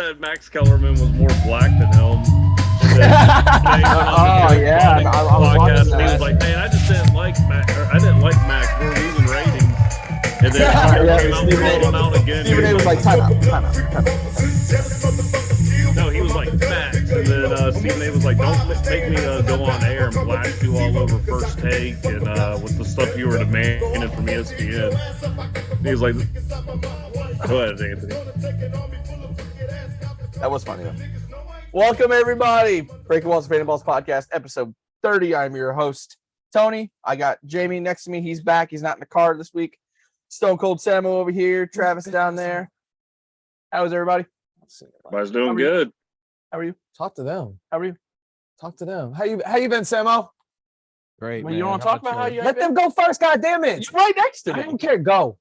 said Max Kellerman was more black than him. Oh yeah, I was watching and he was like, "Man, I just didn't like Max. I didn't like Max. We're losing ratings." And then came out and called him out again. Stephen A was like, time out. No, he was like Max, and then Stephen A was like, "Don't make me go on air and blast you all over First Take and with the stuff you were demanding from ESPN." And he was like, "Go ahead, Anthony." That was funny though. Welcome everybody, Breaking Walls, Fading Balls podcast, episode 30. I'm your host, Tony. I got Jamie next to me. He's back. He's not in the car this week. Stone Cold Samo over here. Travis down there. How is everybody? Everybody's doing good. How are you? Talk to them. How are you? Talk to them. How you been, Samo? Great. Well, man. you don't want to talk about how you Let them go first, goddamn it. It's right next to I me. don't care. Go.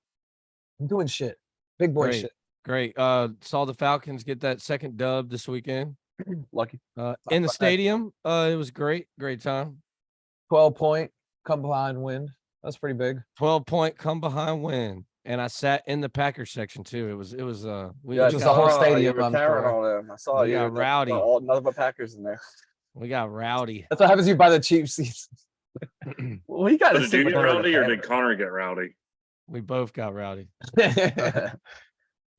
I'm doing shit. Big boy shit. Great. Saw the Falcons get that second dub this weekend. Lucky. In the stadium. It was great. Great time. 12-point come behind win. That's pretty big. 12-point come behind win. And I sat in the Packers section too. It was we Yeah, just the whole got, stadium. You were carrying all them. I saw We you. got rowdy. Nothing but Packers in there. we got rowdy. That's what happens if you buy the cheap seats. Well, he got to Did you get rowdy or did Connor get rowdy? We both got rowdy.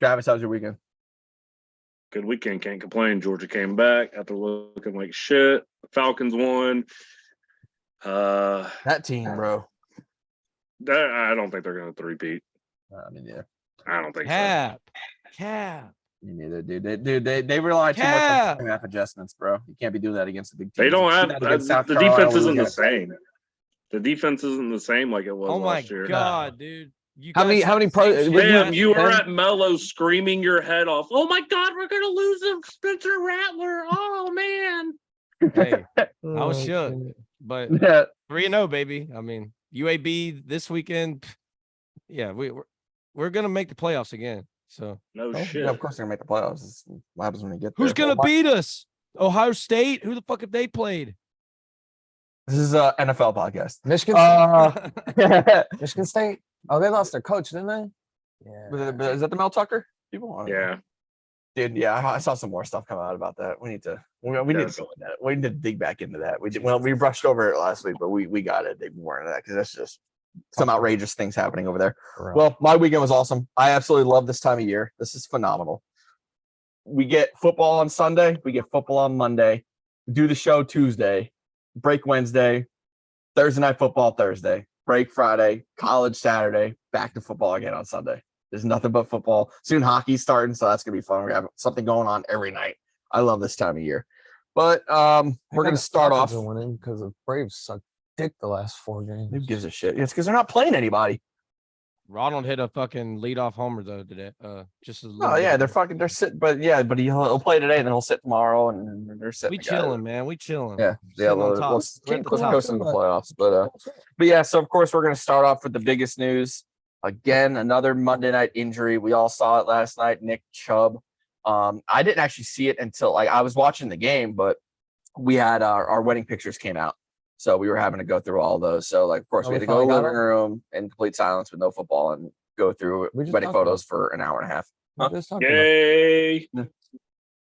Travis, how's your weekend? Good weekend. Can't complain. Georgia came back after looking like shit. Falcons won. That team, bro. I don't think they're going to three-peat. I mean, yeah. I don't think Cap. Me neither, dude. They rely too much on second half adjustments, bro. You can't be doing that against the big teams. They don't have the defense isn't the same. same. The defense isn't the same like it was last year. Oh my god, dude. How many pro? Damn, you were at Mello screaming your head off. Oh my god, we're gonna lose him, Spencer Rattler. Oh man. Hey, I was shook. But Yeah. 3-0, baby. I mean, UAB this weekend. Yeah, we're gonna make the playoffs again. So No shit. Yeah, of course they're gonna make the playoffs. It's what happens when they get there. who's gonna beat us? Ohio State? Who the fuck have they played? This is a NFL podcast. Michigan Michigan State. Oh, they lost their coach, didn't they? Yeah. Is that the Mel Tucker people? I don't know. Yeah. Dude, yeah, I saw some more stuff come out about that. We need to go into that. We need to dig back into that. We brushed over it last week, but we got to dig more into that because that's just some outrageous things happening over there. Correct. Well, my weekend was awesome. I absolutely love this time of year. This is phenomenal. We get football on Sunday. We get football on Monday. Do the show Tuesday. Break Wednesday. Thursday night football Thursday. Break Friday. College Saturday. Back to football again on Sunday. There's nothing but football. Soon hockey's starting, so that's gonna be fun. We have something going on every night. I love this time of year. But we're gonna start off winning because the Braves sucked dick the last 4 games. Who gives a shit? It's because they're not playing anybody. Ronald hit a fucking leadoff homer though today. Just a little Oh yeah, bit. they're sitting, but he'll play today, and then he'll sit tomorrow, and they're sitting. We chilling, man. We chilling. Yeah, Sitting on Let's top. We're at the top. go some of the playoffs, but yeah. So of course we're gonna start off with the biggest news. Again, another Monday night injury. We all saw it last night. Nick Chubb. I didn't actually see it until I was watching the game, but we had our wedding pictures came out, so we were having to go through all those. So of course we had to go to the living room in complete silence with no football and go through wedding photos for an hour and a half. Yay.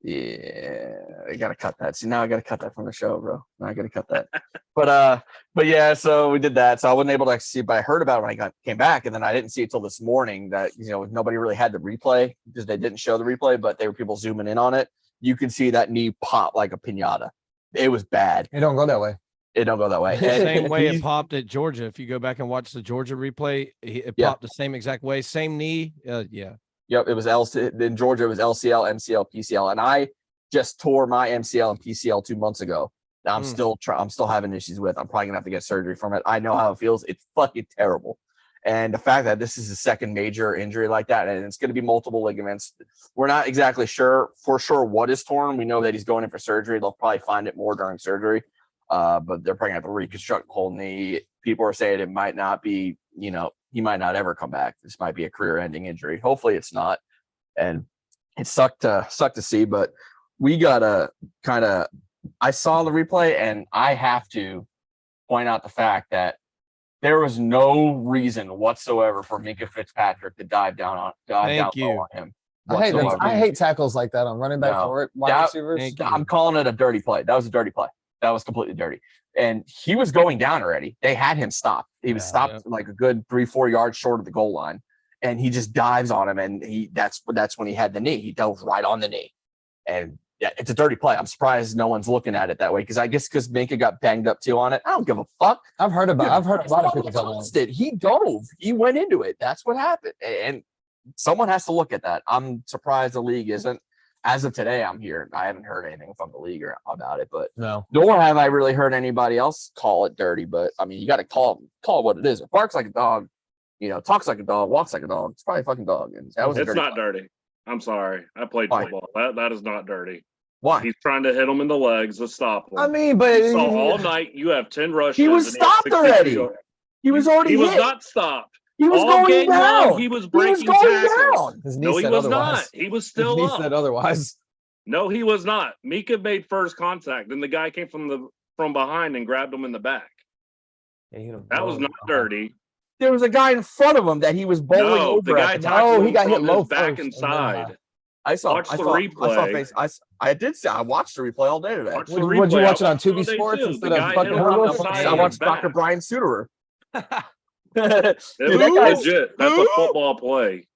Yeah, I gotta cut that. See, now I gotta cut that from the show, bro. Now I gotta cut that. but yeah, so we did that. So I wasn't able to actually see it, but I heard about it when I came back, and then I didn't see it till this morning that nobody really had the replay because they didn't show the replay, but they were people zooming in on it. You could see that knee pop like a piñata. It was bad. It don't go that way. It don't go that way. The same way it he's- popped at Georgia. If you go back and watch the Georgia replay, it Yeah. popped the same exact way. Same knee. Yeah. Yep, it was in Georgia. It was LCL, MCL, PCL, and I just tore my MCL and PCL 2 months ago. Now I'm still having issues with. I'm probably gonna have to get surgery from it. I know how it feels. It's fucking terrible. And the fact that this is a second major injury like that, and it's going to be multiple ligaments. We're not exactly sure what is torn. We know that he's going in for surgery. They'll probably find it more during surgery, but they're probably going to have to reconstruct the whole knee. People are saying it might not be, he might not ever come back. This might be a career-ending injury. Hopefully it's not. And it sucked to see, but we gotta I saw the replay, and I have to point out the fact that there was no reason whatsoever for Minka Fitzpatrick to dive down low on him. whatsoever. I hate tackles like that on running back No. for wide That- receivers. Thank you. I'm calling it a dirty play. That was a dirty play. That was completely dirty. And he was going down already. They had him stopped. He was stopped like a good 3-4 yards short of the goal line. And he just dives on him. And that's when he had the knee. He dove right on the knee. And yeah, it's a dirty play. I'm surprised no one's looking at it that way. Because I guess because Minka got banged up too on it. I don't give a fuck. I've heard a lot of people talking Tossed it. He dove. He went into it. That's what happened. And someone has to look at that. I'm surprised the league isn't. As of today, I'm here. I haven't heard anything from the league about it, but no. nor have I really heard anybody else call it dirty. But I mean, you got to call it what it is. It barks like a dog, talks like a dog, walks like a dog. It's probably a fucking dog. And that was it's not dirty. I'm sorry. I played football. That is not dirty. Why? He's trying to hit him in the legs to stop him. I mean, but you saw all night. You have 10 rushes. He was stopped already. He was already. He was hit. not stopped. He was all going down. Long, he was breaking tackles. No, he was not. He was still up. He said otherwise. No, he was not. Mika made first contact. Then the guy came from behind and grabbed him in the back. That was not dirty. There was a guy in front of him that he was bowling over. The guy he got hit low back first. inside. Watch the replay. I watched the replay all day today. Would you watch it on Tubi Sports instead of fucking Hulu? I watched Dr. Brian Suterer. That guy's legit. That's a football play.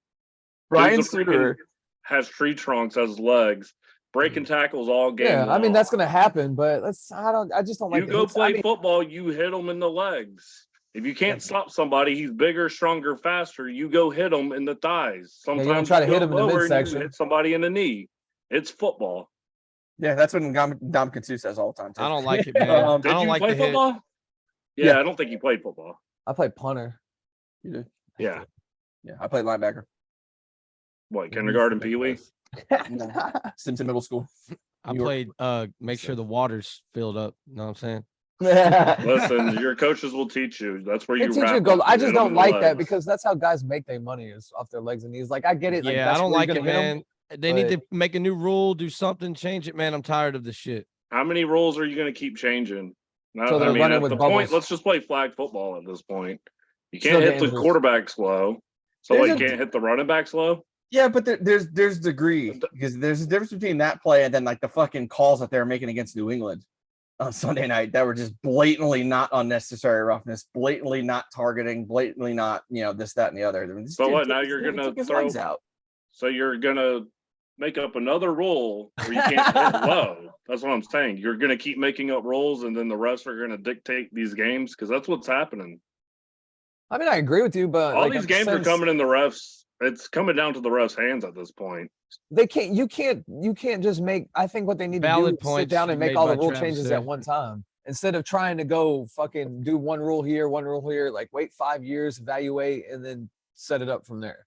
Brian Suterer has tree trunks as legs, breaking tackles all game. Yeah, long. I mean that's gonna happen, but I just don't like. You go play football, you hit them in the legs. If you can't stop somebody, he's bigger, stronger, faster. You go hit him in the thighs. Sometimes you don't try to hit him in the midsection. Hit somebody in the knee. It's football. Yeah, that's what Dom Kinsu says all the time. Too. I don't like it, man. I don't like play football. Yeah, I don't think you played football. I played punter. You did? Yeah. Yeah, I played linebacker. What, kindergarten, Pee-wee? Simpson Middle School. I played make sure the water's filled up. You know what I'm saying? Listen, your coaches will teach you. That's where you go. I just don't like that because that's how guys make their money is off their legs and knees. Like I get it. Like, I don't like it, man. They need to make a new rule, do something, change it, man. I'm tired of this shit. How many rules are you going to keep changing? So they're running at with the bubbles. point, let's just play flag football at this point. You can't hit the quarterback slow. So you can't hit the running back slow? Yeah, but there's degree because there's a difference between that play and then like the fucking calls that they were making against New England on Sunday night that were just blatantly not unnecessary roughness, blatantly not targeting, blatantly not, this, that, and the other. So what? Now you're going to throw out. So you're going to make up another rule where you can't hit low. That's what I'm saying. You're going to keep making up rules and then the refs are going to dictate these games because that's what's happening. I mean, I agree with you, but all these games are coming in the refs. It's coming down to the refs' hands at this point. They can't. You can't just make. I think what they need to do is sit down and make all the rule changes at one time instead of trying to go fucking do one rule here, one rule here. Like wait 5 years, evaluate, and then set it up from there.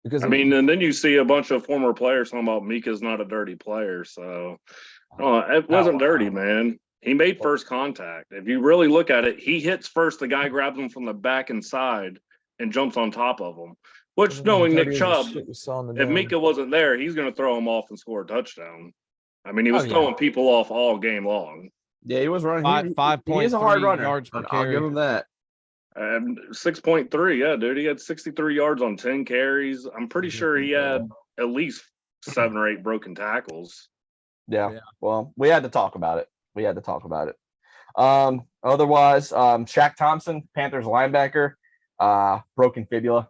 Because and then you see a bunch of former players talking about Mika's not a dirty player. So it wasn't dirty, man. He made first contact. If you really look at it, he hits first. The guy grabs him from the back and side and jumps on top of him. Which, knowing Nick Chubb, if Mika wasn't there, he's going to throw him off and score a touchdown. I mean, he was throwing people off all game long. Yeah, he was running. 5.3 he is a hard runner. Yards per I'll carry. give him that. 6.3, yeah, dude. He had 63 yards on 10 carries. I'm pretty sure he had at least 7 or 8 broken tackles. Yeah. Well, we had to talk about it. Otherwise, Shaq Thompson, Panthers linebacker, broken fibula,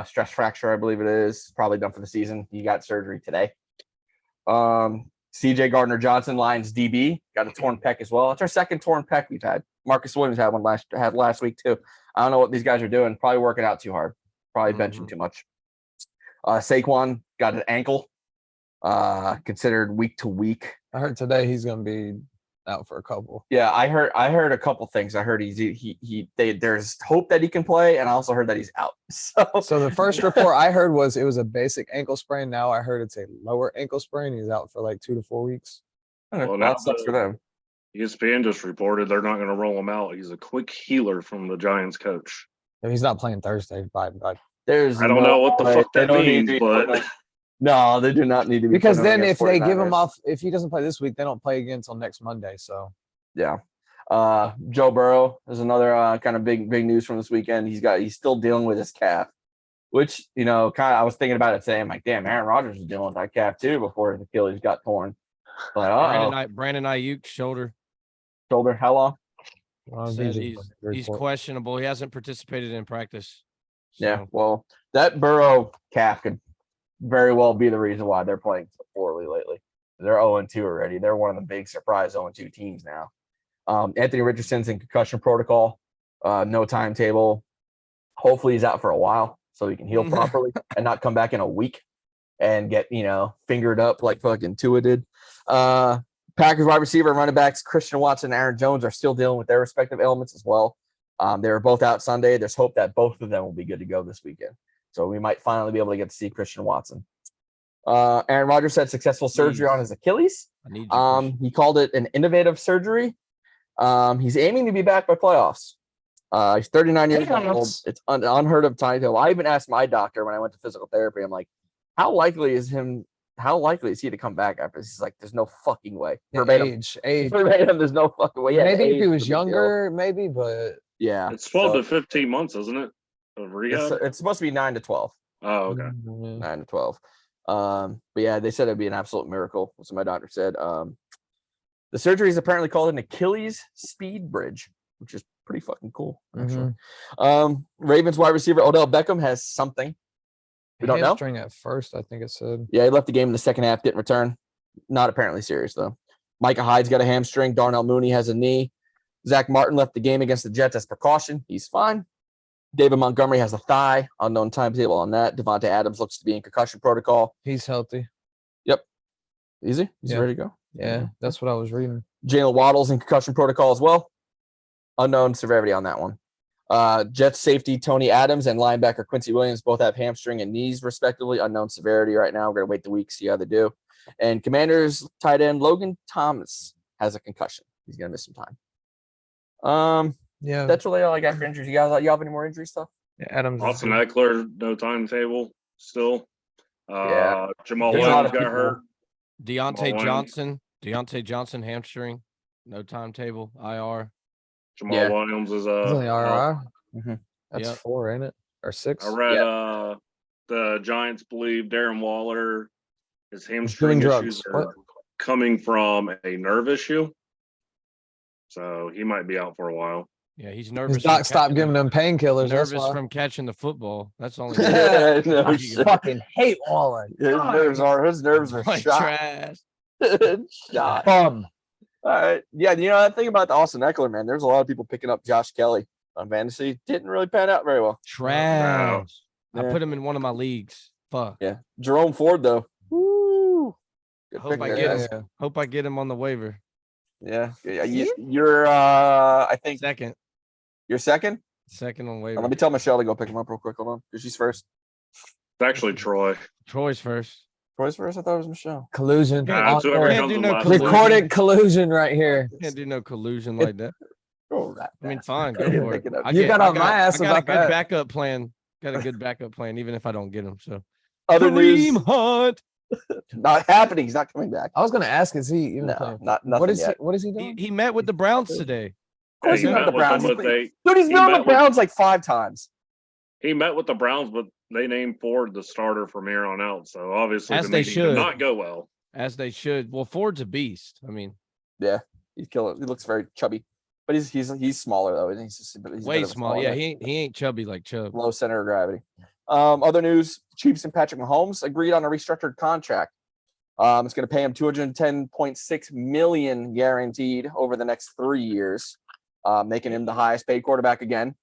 stress fracture, I believe it is. Probably done for the season. He got surgery today. CJ Gardner-Johnson, Lions DB, got a torn pec as well. It's our second torn pec we've had. Marcus Williams had one last week too. I don't know what these guys are doing. Probably working out too hard. Probably benching too much. Saquon got an ankle, considered week to week. I heard today he's going to be out for a couple. Yeah, I heard a couple things. I heard there's hope that he can play, and I also heard that he's out. So the first report I heard was it was a basic ankle sprain. Now I heard it's a lower ankle sprain. He's out for like 2 to 4 weeks. Well, that sucks for them. ESPN just reported they're not going to roll him out. He's a quick healer from the Giants coach. He's not playing Thursday. Bye. I don't know what the fuck that means, but no, they do not need to be. Because then if they give him off, if he doesn't play this week, they don't play again until next Monday. So yeah. Joe Burrow is another kind of big news from this weekend. He's still dealing with his calf. Which, kind of, I was thinking about it today. I'm like, damn, Aaron Rodgers was dealing with that calf too before his Achilles got torn. But Brandon Ayuk shoulder. Shoulder, how long? Said he's questionable. He hasn't participated in practice. So. Yeah, well, that Burrow calf could very well be the reason why they're playing so poorly lately. They're 0-2 already. They're one of the big surprise 0-2 teams now. Anthony Richardson's in concussion protocol. No timetable. Hopefully he's out for a while so he can heal properly and not come back in a week and get, fingered up like fucking Tua did. Packers wide receiver and running backs Christian Watson and Aaron Jones are still dealing with their respective ailments as well. They were both out Sunday. There's hope that both of them will be good to go this weekend. So we might finally be able to get to see Christian Watson. Aaron Rodgers had successful surgery on his Achilles. He called it an innovative surgery. He's aiming to be back by playoffs. He's 39 years old. It's unheard of timetable. I even asked my doctor when I went to physical therapy. I'm like, how likely is he to come back after this? He's like, there's no fucking way. Age. Verbatim, there's no fucking way. Yeah, maybe if he was younger, maybe, but yeah. It's 12 to 15 months, isn't it? Of rehab? It's supposed to be 9 to 12. Oh, okay. 9 to 12. But yeah, they said it'd be an absolute miracle. That's what my doctor said. The surgery is apparently called an Achilles speed bridge, which is pretty fucking cool, actually. Ravens wide receiver Odell Beckham has something. We don't know. Hamstring at first, I think it said. Yeah, he left the game in the second half, didn't return. Not apparently serious, though. Micah Hyde's got a hamstring. Darnell Mooney has a knee. Zach Martin left the game against the Jets as precaution. He's fine. David Montgomery has a thigh. Unknown timetable on that. Devontae Adams looks to be in concussion protocol. He's healthy. Yep. Easy. He's ready to go. Yeah, that's what I was reading. Jalen Waddle's in concussion protocol as well. Unknown severity on that one. Jets safety Tony Adams and linebacker Quincy Williams both have hamstring and knees, respectively. Unknown severity right now. We're going to wait the week, see how they do. And Commanders tight end Logan Thomas has a concussion. He's going to miss some time. Yeah, that's really all I got for injuries. You guys, you have any more injury stuff? Yeah, Adams. Austin Eckler, no timetable still. Jamal There's Williams got hurt. Deontay Johnson hamstring, no timetable. IR. Jamal Williams is only IR. That's 4, ain't it? Or 6? I read the Giants believe Darren Waller, his hamstring issues are coming from a nerve issue. So he might be out for a while. Yeah, he's nervous. His doc stopped giving him painkillers. Nervous from catching the football. That's only. I fucking hate Waller. His nerves are shot. Trash. Shot. All right. Yeah, the thing about the Austin Eckler, man, there's a lot of people picking up Josh Kelly on fantasy. Didn't really pan out very well. Trash. I put him in one of my leagues. Fuck. Yeah. Jerome Ford, though. Woo. Hope I get him on the waiver. Yeah. You're I think second. You're second? Second on waiver. Let me tell Michelle to go pick him up real quick. Hold on. Because she's first. It's actually Troy. Troy's first. Troy's first? I thought it was Michelle. Collusion. Recorded collusion right here. Can't do no collusion like that. I mean, fine. Go for it. You got on my ass about that. I got a good backup plan. Got a good backup plan, even if I don't get him. So, other news. Hunt. Not happening. He's not coming back. I was going to ask, is he even playing? Not nothing What is he doing? He met with the Browns today. Of course, he met with the Browns. Dude, he's met with the Browns like 5 times. He met with the Browns, but they named Ford the starter from here on out. So obviously, as they should, did not go well. As they should. Well, Ford's a beast. I mean, yeah, he's killing. He looks very chubby, but he's smaller though. He's way small. Yeah, he ain't chubby like Chubb. Low center of gravity. Other news: Chiefs and Patrick Mahomes agreed on a restructured contract. It's going to pay him $210.6 million guaranteed over the next 3 years, making him the highest paid quarterback again.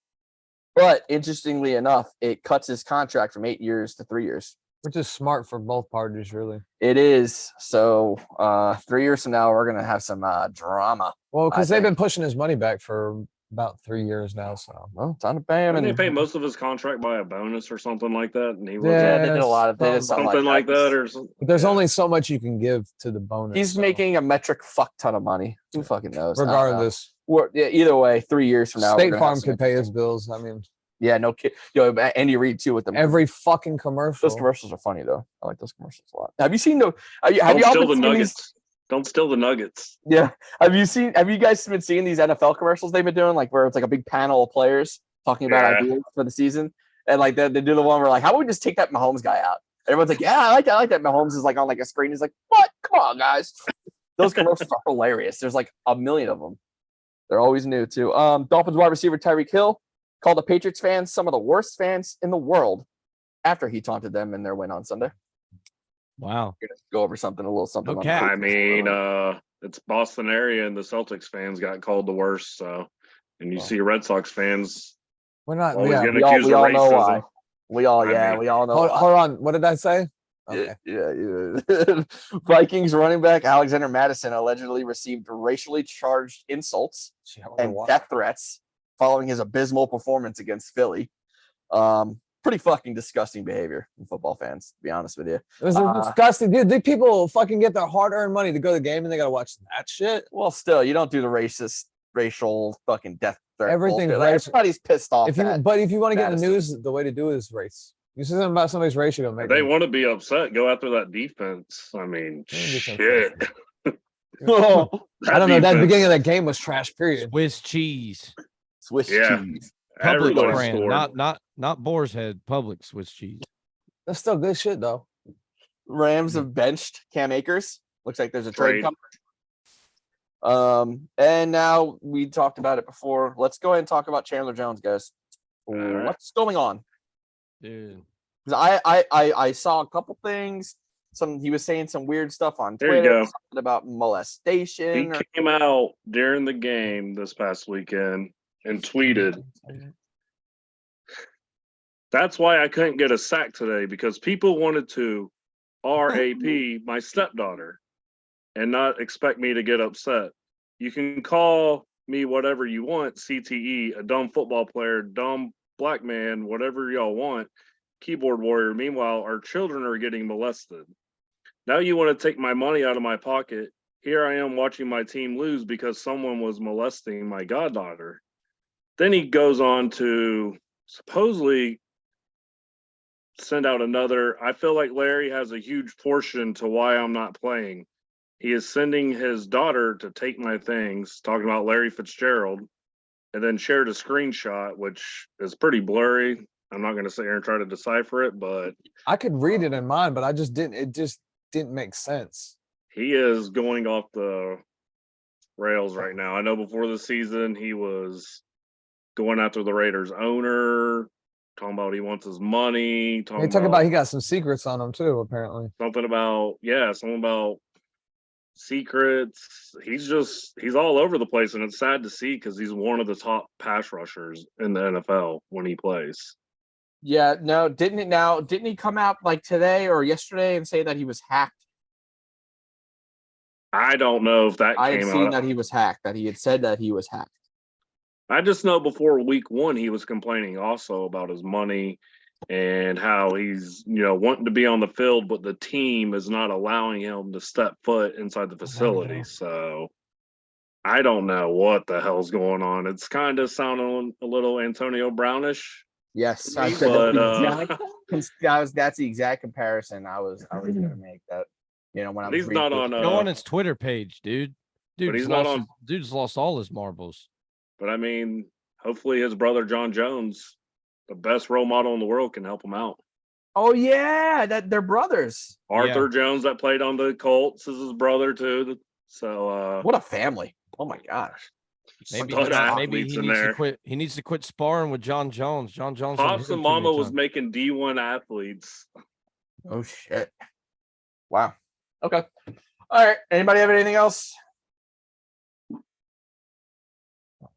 But interestingly enough, it cuts his contract from 8 years to 3 years. Which is smart for both parties, really. It is. So 3 years from now, we're going to have some drama. Well, because they've been pushing his money back for about 3 years now. So, well, time to pay him. And they pay most of his contract by a bonus or something like that. And he was they did a lot of something like that. Or something. But there's only so much you can give to the bonus. He's making a metric fuck ton of money. Who fucking knows? Regardless. Either way, 3 years from now, State Farm could pay his bills. I mean, yeah, no kid. Andy Reid too with them. Every fucking commercial. Those commercials are funny though. I like those commercials a lot. Have you seen the? Don't steal the Nuggets. Don't steal the Nuggets. Yeah. Have you guys been seeing these NFL commercials they've been doing, like where it's like a big panel of players talking about ideas for the season? And like they do the one where like, how about we just take that Mahomes guy out? Everyone's like, yeah, I like that. I like that. Mahomes is like on like a screen. He's like, what? Come on, guys. Those commercials are hilarious. There's like a million of them. They're always new too. Dolphins wide receiver Tyreek Hill called the Patriots fans some of the worst fans in the world after he taunted them in their win on Sunday. Wow. We're gonna go over something, a little something. Okay. I mean, it's Boston area, and the Celtics fans got called the worst. So, and you see Red Sox fans. We're not. always Yeah. getting We all accused of know why. racism. We all I mean, know. Hold on. What did I say? Okay. Yeah. Vikings running back Alexander Madison allegedly received racially charged insults and death threats following his abysmal performance against Philly. Pretty fucking disgusting behavior from football fans, to be honest with you. It was disgusting, dude. These people fucking get their hard-earned money to go to the game, and they gotta watch that shit. Well, still, you don't do the racial fucking death threat. Everything's like, everybody's pissed off. If you want to get in the Madison. news, the way to do it is race. You say something about somebody's race, you're gonna if make they them. want to be upset, go after that defense. I mean, shit. Oh, I don't know. That beginning of that game was trash. Period. Swiss cheese. Swiss Yeah. cheese. Public Everybody brand, scored. not Boar's Head. Public Swiss cheese. That's still good shit, though. Rams have benched Cam Akers. Looks like there's a trade Trade. coming. And now we talked about it before. Let's go ahead and talk about Chandler Jones, guys. right. What's going on? Dude. Because I saw a couple things. He was saying some weird stuff on There you Twitter, go. something about molestation. He came out during the game this past weekend and tweeted, "That's why I couldn't get a sack today, because people wanted to RAP my stepdaughter and not expect me to get upset. You can call me whatever you want, CTE, a dumb football player, dumb black man, whatever y'all want, keyboard warrior. Meanwhile, our children are getting molested. Now you want to take my money out of my pocket. Here I am watching my team lose because someone was molesting my goddaughter." Then he goes on to supposedly send out another, "I feel like Larry has a huge portion to why I'm not playing. He is sending his daughter to take my things," talking about Larry Fitzgerald, and then shared a screenshot, which is pretty blurry. I'm not going to sit here and try to decipher it, but I could read it in mine, but I just didn't. It just didn't make sense. he is going off the rails right now. I know before the season he was going after the Raiders owner, talking about he wants his money. They talk about he got some secrets on him too, apparently. Something about secrets. He's all over the place, and it's sad to see because he's one of the top pass rushers in the NFL when he plays. Yeah, no, didn't he come out like today or yesterday and say that he was hacked? I don't know if that I had came seen out. that he was hacked, that he had said that he was hacked. I just know before week 1 he was complaining also about his money and how he's, wanting to be on the field, but the team is not allowing him to step foot inside the facility. So I don't know what the hell's going on. It's kind of sounding a little Antonio Brownish. Yes, But that's the exact comparison I was going to make. That when I was he's not on. Go on his Twitter page, dude. But he's not on. Dude's lost all his marbles. But I mean, hopefully his brother John Jones, the best role model in the world, can help him out. Oh yeah, that they're brothers. Arthur Jones that played on the Colts is his brother too. So what a family! Oh my gosh. Maybe he needs to quit. He needs to quit sparring with John Jones. John Jones. Pops and Mama was making D1 athletes. Oh shit! Wow. Okay. All right. Anybody have anything else?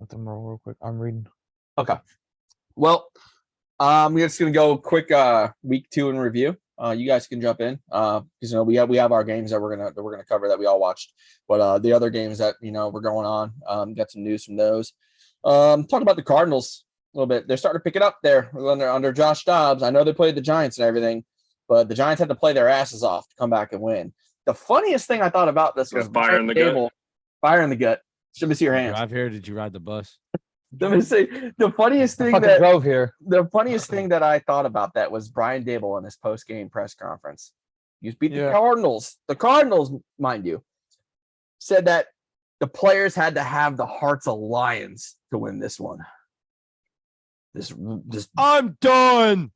Let them roll real quick. I'm reading. Okay. Well, we're just gonna go quick week 2 in review. You guys can jump in because we have our games that we're gonna cover that we all watched, but the other games that we're going on, got some news from those. Talk about the Cardinals a little bit. They're starting to pick it up there under Josh Dobbs. I know they played the Giants and everything, but the Giants had to play their asses off to come back and win. The funniest thing I thought about this was fire in the gut. Fire in the gut. Should me see your hands. Drive here. Did you ride the bus? Let me say the funniest thing drove here. The funniest thing that I thought about that was Brian Dable in his post-game press conference. You beat the Cardinals. The Cardinals, mind you, said that the players had to have the hearts of lions to win this one. this I'm done.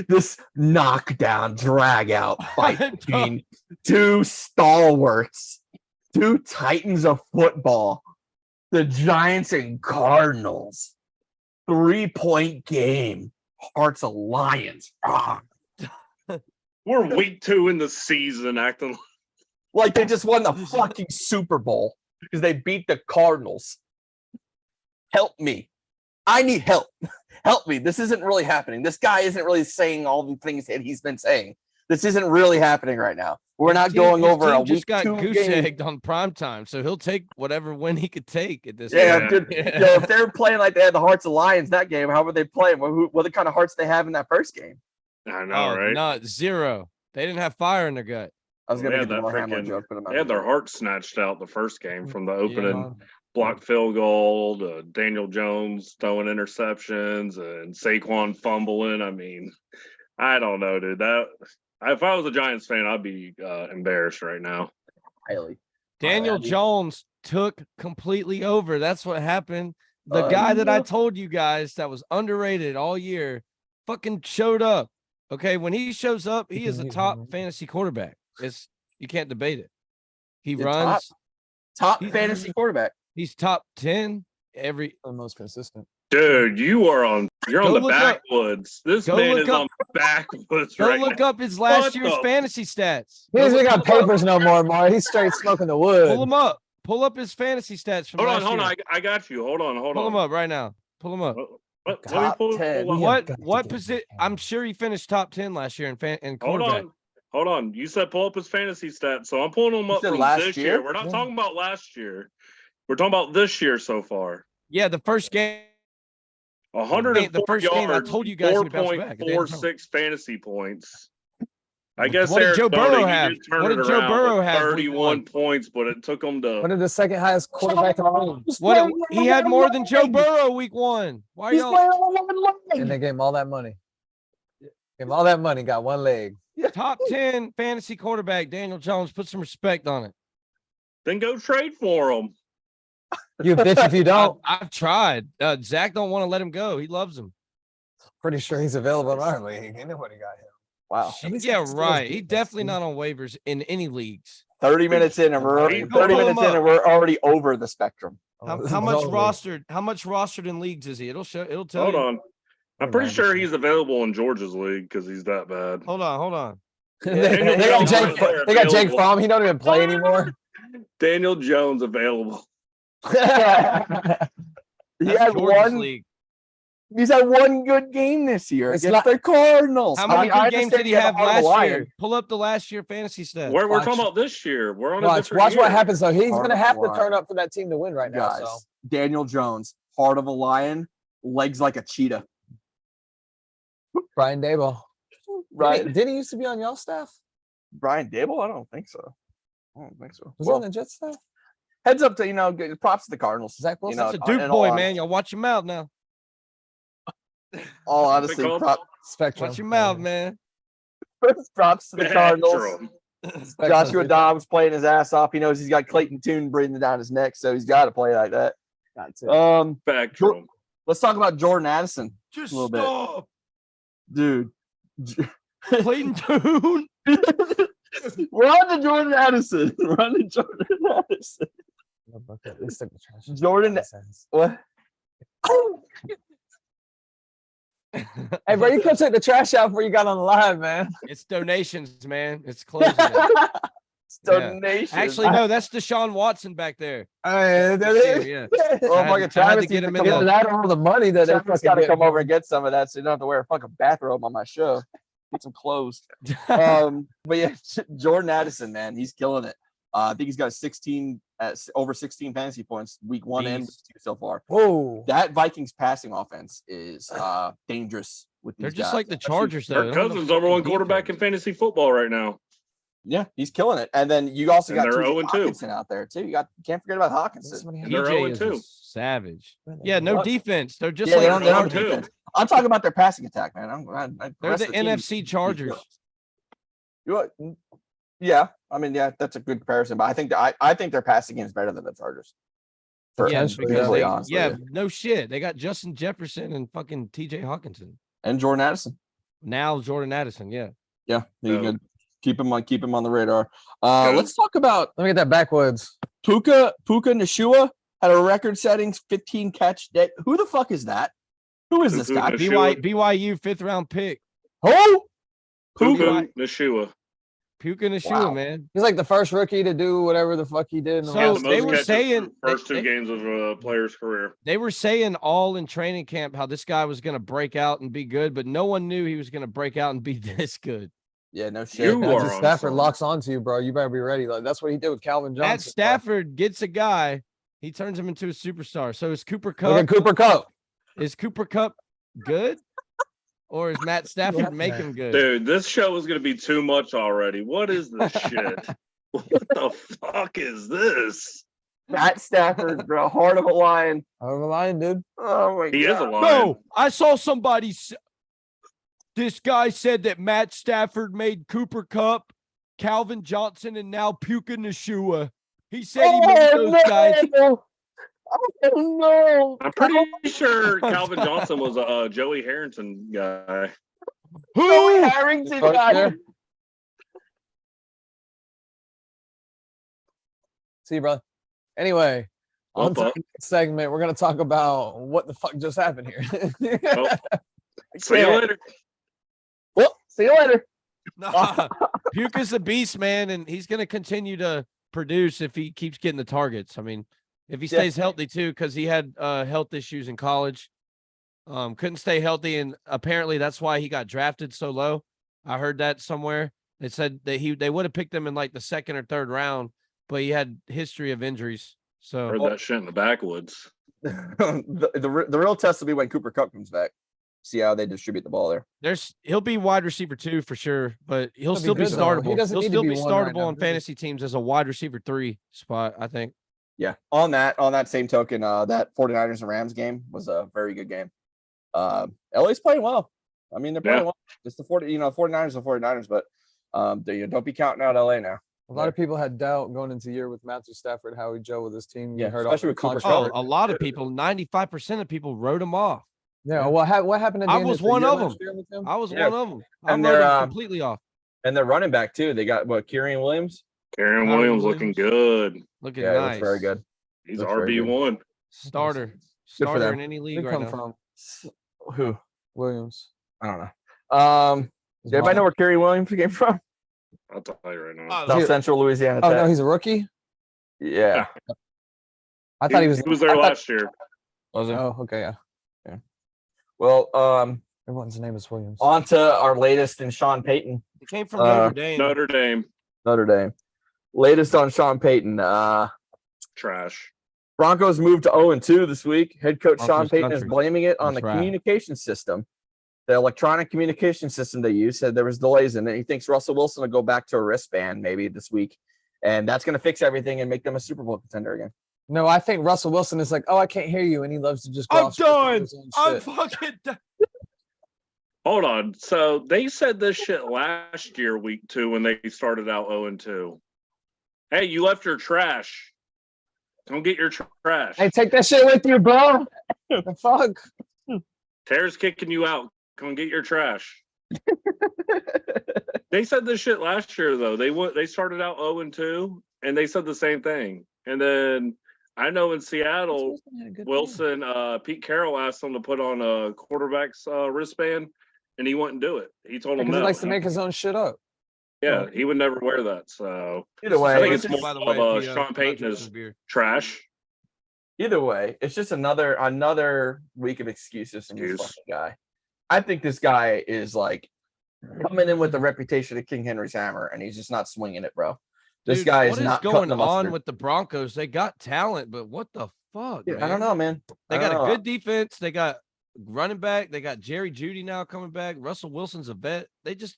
this knockdown drag out fight between two stalwarts, two titans of football, the Giants and Cardinals. 3-point game. Hearts of Lions. We're week 2 in the season, acting like they just won the fucking Super Bowl because they beat the Cardinals. Help me. I need help. Help me. This isn't really happening. This guy isn't really saying all the things that he's been saying. This isn't really happening right now. We're not going over a week just got 2 goose game. egged on prime time, so he'll take whatever win he could take at this Yeah, point. if they're playing like they had the Hearts of Lions that game, how were they playing? What the kind of hearts they have in that first game? I know, right? Not zero. They didn't have fire in their gut. I was gonna They get the had that Warhammer freaking- joke, but I'm not They had gonna their do it. hearts snatched out the first game from the opening Yeah. block field goal to Daniel Jones throwing interceptions and Saquon fumbling. I mean, I don't know, dude. If I was a Giants fan, I'd be embarrassed right now. Highly. Daniel Miami. Jones took completely over. That's what happened. The guy that I told you guys that was underrated all year fucking showed up. Okay, when he shows up, he is a top fantasy quarterback. You can't debate it. He runs top fantasy quarterback. He's top 10 every The most consistent. Dude, you're on the look up- backwoods. This go man look is up- on the backwoods Go right look now. up his last What year's the- fantasy stats. He doesn't got papers no more, Mar. He's straight smoking the wood. Pull him up. Pull up his fantasy stats from Hold on, last hold year. on. I got you. Hold on. Pull him up right now. Pull him up. Let me Top pull 10. up. What? What position? I'm sure he finished top 10 last year in Hold quarterback. on. Hold on. You said pull up his fantasy stats. So I'm pulling them up said from last this year? year. We're not talking about last year. We're talking about this year so far. Yeah, the first game. 104 The first yards, game, I told you guys he would bounce back. It didn't 4.46 fantasy points. I guess What did Eric Joe Burrow Darty, have? he did turn What it did Joe around Burrow with have week 31 one? points, but it took him to What did the second highest quarterback in the league? What he had more than Joe Burrow week 1. Why are He's y'all? playing on one leg. And they gave him all that money. Gave him all that money, got one leg. Top 10 fantasy quarterback Daniel Jones. Put some respect on it. then go trade for him. You bitch if you don't. I've tried. Zach don't want to let him go. He loves him. Pretty sure he's available in our league. Ain't nobody got him. Wow. Yeah, right. He's definitely not on waivers in any leagues. 30 minutes in and we're already, Go 30 pull him minutes in up. and we're already over the spectrum. How Oh, much only. rostered? How much rostered in leagues is he? It'll tell Hold you. on. I'm pretty sure he's available in Georgia's league because he's that bad. Hold on. they got Jake. They got Jake Fromm. He don't even play anymore. Daniel Jones available. He That's had Georgia's one. league. He's had one good game this year It's against not- the Cardinals. How many I good games understand did he you have a heart of a last lion. year? Pull up the last year fantasy stats. We're Watch. talking about this year. We're on a Watch different what year. happens though. He's Heart gonna of have a to turn lion. up for that team to win right now. Guys, So Daniel Jones, heart of a lion, legs like a cheetah. Brian Dable. Right? Did he used to be on y'all staff? Brian Dable? I don't think so. Was he Well, on the Jets staff? heads up to good props to the Cardinals. Zach Wilson. know, That's a Duke in all boy, honesty. man. Y'all watch your mouth now. All What's it honestly, called? Spectrum. Watch your mouth, man. props to the Cardinals. Spectrum. Joshua Dobbs playing his ass off. He knows he's got Clayton Tune breathing down his neck, so he's got to play like that. Got to. Spectrum. Let's talk about Jordan Addison, Just little bit. stop. dude. Clayton Tune. We're on to Jordan Addison. We're on to Jordan Addison. Let's take the trash. Jordan, what? Hey, bro, you come take the trash out before you got on the live, man. It's donations, man. It's closing. now. It's donations. Actually, no, that's Deshaun Watson back there. Hey, Yeah. well, I had fucking to- I had to Travis get him needs in come the- over. that all the money that Travis they got to fucking come get. over and get some of that, so you don't have to wear a fucking bathrobe on my show. Get some clothes. But yeah, Jordan Addison, man, he's killing it. I think he's got 16 over 16 fantasy points week 1 and week 2 so far. Whoa. That Vikings passing offense is dangerous with these They're just guys. like the Chargers, though. Kirk Cousins number one quarterback in fantasy football right now. Yeah, he's killing it. And then you also And got they're TJ 0-2. Hawkinson out there too. You can't forget about Hawkinson. And they're PJ is 0-2. a savage. Yeah, no What? defense. They're just Yeah, they like don't have 0-2. defense. I'm talking about their passing attack, man. they're the NFC Chargers. Yeah, I mean, yeah, that's a good comparison. But I think I think their passing game is better than the Chargers. Potentially, because they, honestly, no shit. They got Justin Jefferson and fucking TJ Hawkinson. And Jordan Addison. Now Jordan Addison, yeah. Yeah, you can keep him on the radar. Let's talk about. Let me get that backwoods. Puka Nacua had a record-setting 15 catch day. Who the fuck is that? Who is this guy? BYU 5th round pick. Who? Puka Nacua. Puka Nacua, man. He's like the first rookie to do whatever the fuck he did. So they were saying first two games of a player's career. They were saying all in training camp how this guy was going to break out and be good, but no one knew he was going to break out and be this good. Yeah, no shit. Stafford locks onto you, bro. You better be ready. Like that's what he did with Calvin Johnson. Matt Stafford gets a guy, he turns him into a superstar. So is Cooper Kupp? Look at Cooper Kupp. Is Cooper Kupp good? Or is Matt Stafford make him good? Dude, this show is going to be too much already. What is this shit? What the fuck is this? Matt Stafford, bro. Heart of a lion. Heart of a lion, dude. Oh, my God. He is a lion. No, I saw somebody. This guy said that Matt Stafford made Cooper Kupp, Calvin Johnson, and now Puka Nacua. He said he made those guys. Oh, no. I'm pretty sure Calvin Johnson was a Joey Harrington guy. Joey Harrington guy. See you, brother. Anyway, on to the next segment, we're going to talk about what the fuck just happened here. See you later. Well, see you later. Nah, Puka's a beast, man, and he's going to continue to produce if he keeps getting the targets. I mean, if he stays healthy too, because he had health issues in college, couldn't stay healthy, and apparently that's why he got drafted so low. I heard that somewhere. They said that they would have picked him in like the 2nd or 3rd round, but he had history of injuries. So heard that shit in the backwoods. the real test will be when Cooper Kupp comes back. See how they distribute the ball there. He'll be wide receiver 2 for sure, but he'll still be startable. He'll still be startable on fantasy teams as a wide receiver 3 spot, I think. Yeah. On that same token, that 49ers and Rams game was a very good game. LA's playing well. I mean, they're playing well. It's the 49ers are 49ers, but don't be counting out LA now. A lot of people had doubt going into the year with Matthew Stafford, Howie Joe with his team. Yeah, especially with Cooper. A lot of people, 95% of people wrote him off. Yeah, what happened? At the I was one of them. I was one of them. And they're completely off. And they're running back too. They got Kyren Williams. Kyren Williams looking good. Looking nice. Looks very good. He's RB1. Starter in any league right now. From who? Williams. I don't know. Does anybody know where Kyren Williams came from? I'll tell you right now. South Central Louisiana. Oh no, he's a rookie. Yeah. I thought he was. He was there last year. Was he? Oh, okay, yeah. Well, everyone's name is Williams. On to our latest in Sean Payton. He came from Notre Dame. Notre Dame. Latest on Sean Payton. Trash. Broncos moved to 0-2 this week. Head coach Sean Payton is blaming it on the communication system. The electronic communication system they use said there was delays in it. He thinks Russell Wilson will go back to a wristband maybe this week, and that's going to fix everything and make them a Super Bowl contender again. No, I think Russell Wilson is like, oh, I can't hear you, and he loves to just go I'm done. I'm fucking done. Hold on. So they said this shit last year, week 2, when they started out 0-2. Hey, you left your trash. Don't get your trash. Hey, take that shit with you, bro. The fuck? Tara's kicking you out. Come get your trash. They said this shit last year, though. They started out 0-2, and they said the same thing. And then I know in Seattle, Wilson, Pete Carroll asked him to put on a quarterback's wristband, and he wouldn't do it. He told him no. He likes to make his own shit up. Yeah, he would never wear that. So either way, I think it's more of Sean Payton is trash. Either way, it's just another week of excuses from this fucking guy. I think this guy is like coming in with the reputation of King Henry's hammer, and he's just not swinging it, bro. This guy is not going on with the Broncos. They got talent, but what the fuck? Dude, I don't know, man. They got a good defense. They got running back. They got Jerry Jeudy now coming back. Russell Wilson's a vet. They just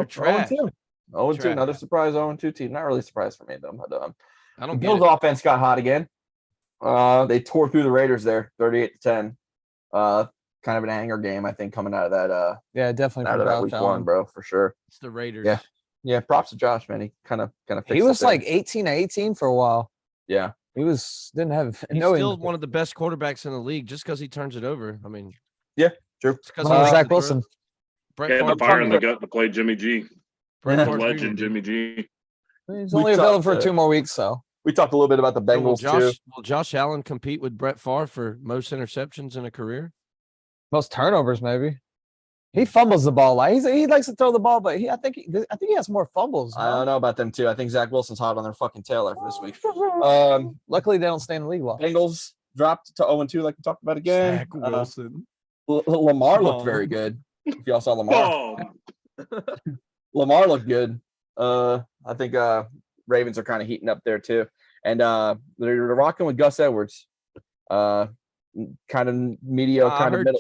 trash. 0-2, another surprise 0-2 team. Not really surprised for me though. But, I don't. Bills' offense got hot again. They tore through the Raiders there, 38-10. Kind of an anger game, I think, coming out of that. Yeah, definitely out of that week 1, bro, for sure. It's the Raiders. Yeah. Props to Josh, man. He kind of. He was like 18-18 for a while. Yeah. He didn't have He's no. still one of the best quarterbacks in the league just because he turns it over. I mean, Yeah, true. Zach Wilson. Brett He had the Favre fire in the Jr. gut to play Jimmy G. Brett The Favre legend Jr. Jimmy G. He's We only available talked, for 2 more weeks, so We talked a little bit about the So Bengals too. will Josh Allen compete with Brett Favre for most interceptions in a career? most turnovers maybe. He fumbles the ball. Like he likes to throw the ball, but I think he has more fumbles. I don't know about them too. I think Zach Wilson's hot on their fucking tail after this week. Luckily they don't stay in the league long. Bengals dropped to 0-2, like we talked about again. Zach Wilson. Lamar looked very good. If y'all saw Lamar, Lamar looked good. I think Ravens are kind of heating up there too, and they're rocking with Gus Edwards. Kind of mediocre, kind of middle.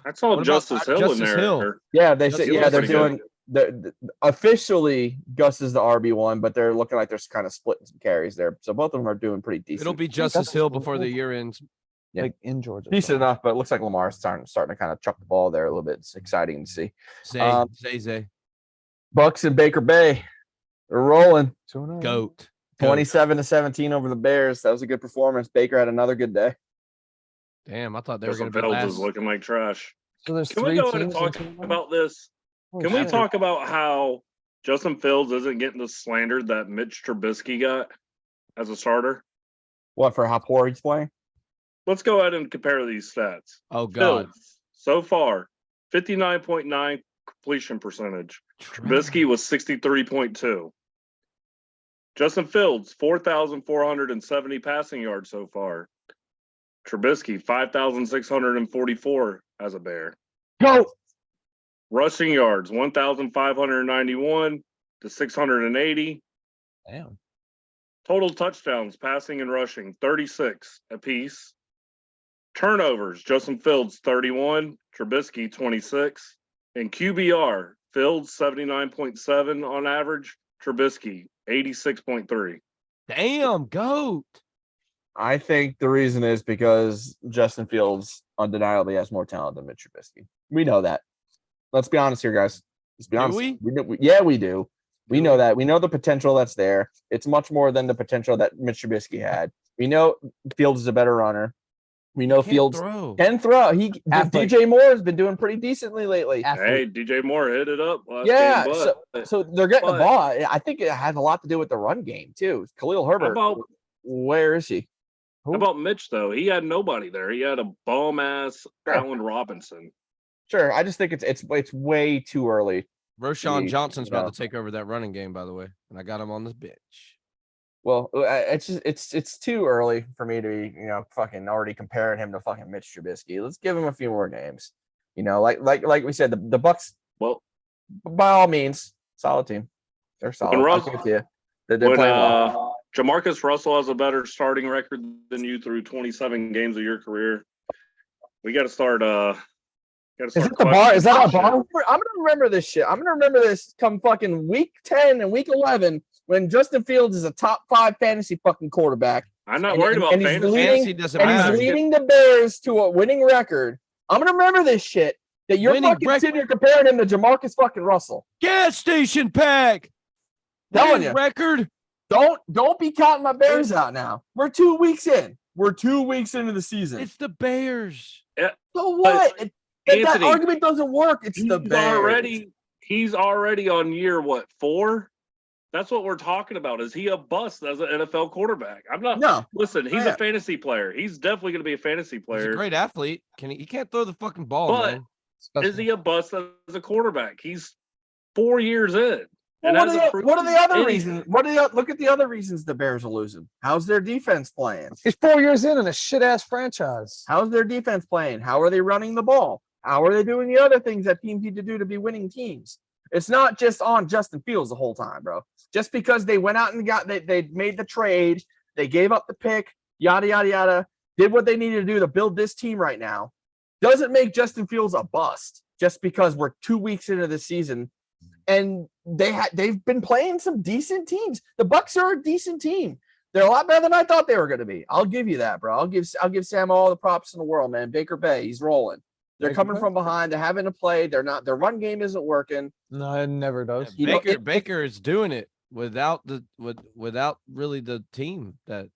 I saw Justice Hill in there. Hill? Yeah, they said Justice they're Hill's doing. Officially, Gus is the RB1, but they're looking like they're kind of splitting some carries there. So both of them are doing pretty decent. It'll be Justice Hill before the year ends. Yeah. Like in Georgia. Decent enough, but it looks like Lamar's starting to kind of chuck the ball there a little bit. It's exciting to see. Zay. Bucks and Baker Bay are rolling. Goat. 27-17 over the Bears. That was a good performance. Baker had another good day. Damn, I thought they were going Justin to be Fields last. is looking like trash. So there's Can we go ahead and talk about this? Can we talk about how Justin Fields isn't getting the slander that Mitch Trubisky got as a starter? What, for how poor he's playing? Let's go ahead and compare these stats. Oh, God. Fields, so far, 59.9 completion percentage. Trubisky was 63.2. Justin Fields, 4,470 passing yards so far. Trubisky, 5,644 as a Bear. Go. Rushing yards, 1,591 to 680. Damn. Total touchdowns, passing and rushing, 36 apiece. Turnovers, Justin Fields, 31. Trubisky, 26. And QBR, Fields, 79.7 on average. Trubisky, 86.3. Damn, GOAT. I think the reason is because Justin Fields undeniably has more talent than Mitch Trubisky. We know that. Let's be honest here, guys. Let's be honest. We? Yeah, we do. We know that. We know the potential that's there. It's much more than the potential that Mitch Trubisky had. We know Fields is a better runner. We know Fields can throw. DJ Moore has been doing pretty decently lately. Hey, DJ Moore hit it up last Yeah, game, so they're getting the ball. I think it has a lot to do with the run game too. Khalil Herbert, where is he? How about Mitch though? He had nobody there. He had a bum ass Allen Robinson. Sure, I just think it's way too early. Roshan Johnson's about to take over that running game, by the way, and I got him on this bench. Well, it's too early for me to be, fucking already comparing him to fucking Mitch Trubisky. Let's give him a few more games. Like we said, the Bucks. Well, by all means, solid team. They're solid. They're playing well. Jamarcus Russell has a better starting record than you through 27 games of your career. We got to start. Is that the bar? Is that our bar? I'm gonna remember this shit. I'm gonna remember this come fucking week 10 and week 11 when Justin Fields is a top 5 fantasy fucking quarterback. I'm not worried about fantasy. Doesn't matter. He's leading the Bears to a winning record. I'm gonna remember this shit. That you're fucking sitting here comparing him to Jamarcus fucking Russell. Gas station pack. Telling you. Record. Don't be counting my Bears out now. We're 2 weeks in. We're 2 weeks into the season. It's the Bears. Yeah. So what? That argument doesn't work. It's the Bears. He's already on year 4? That's what we're talking about. Is he a bust as an NFL quarterback? I'm not. No. Listen, he's a fantasy player. He's definitely going to be a fantasy player. He's a great athlete. He can't throw the fucking ball, but man. Is he a bust as a quarterback? He's 4 years in. Well, what are the other reasons? Look at the other reasons the Bears are losing. How's their defense playing? He's 4 years in a shit ass franchise. How's their defense playing? How are they running the ball? How are they doing the other things that teams need to do to be winning teams? It's not just on Justin Fields the whole time, bro. Just because they went out and they made the trade, they gave up the pick, yada, yada, yada, did what they needed to do to build this team right now, doesn't make Justin Fields a bust just because we're 2 weeks into the season. And they've been playing some decent teams. The Bucks are a decent team. They're a lot better than I thought they were going to be. I'll give you that, bro. I'll give Sam all the props in the world, man. Baker Bay, he's rolling. They're coming from behind. They're having to play. Their run game isn't working. No, it never does. Baker is doing it without really the team that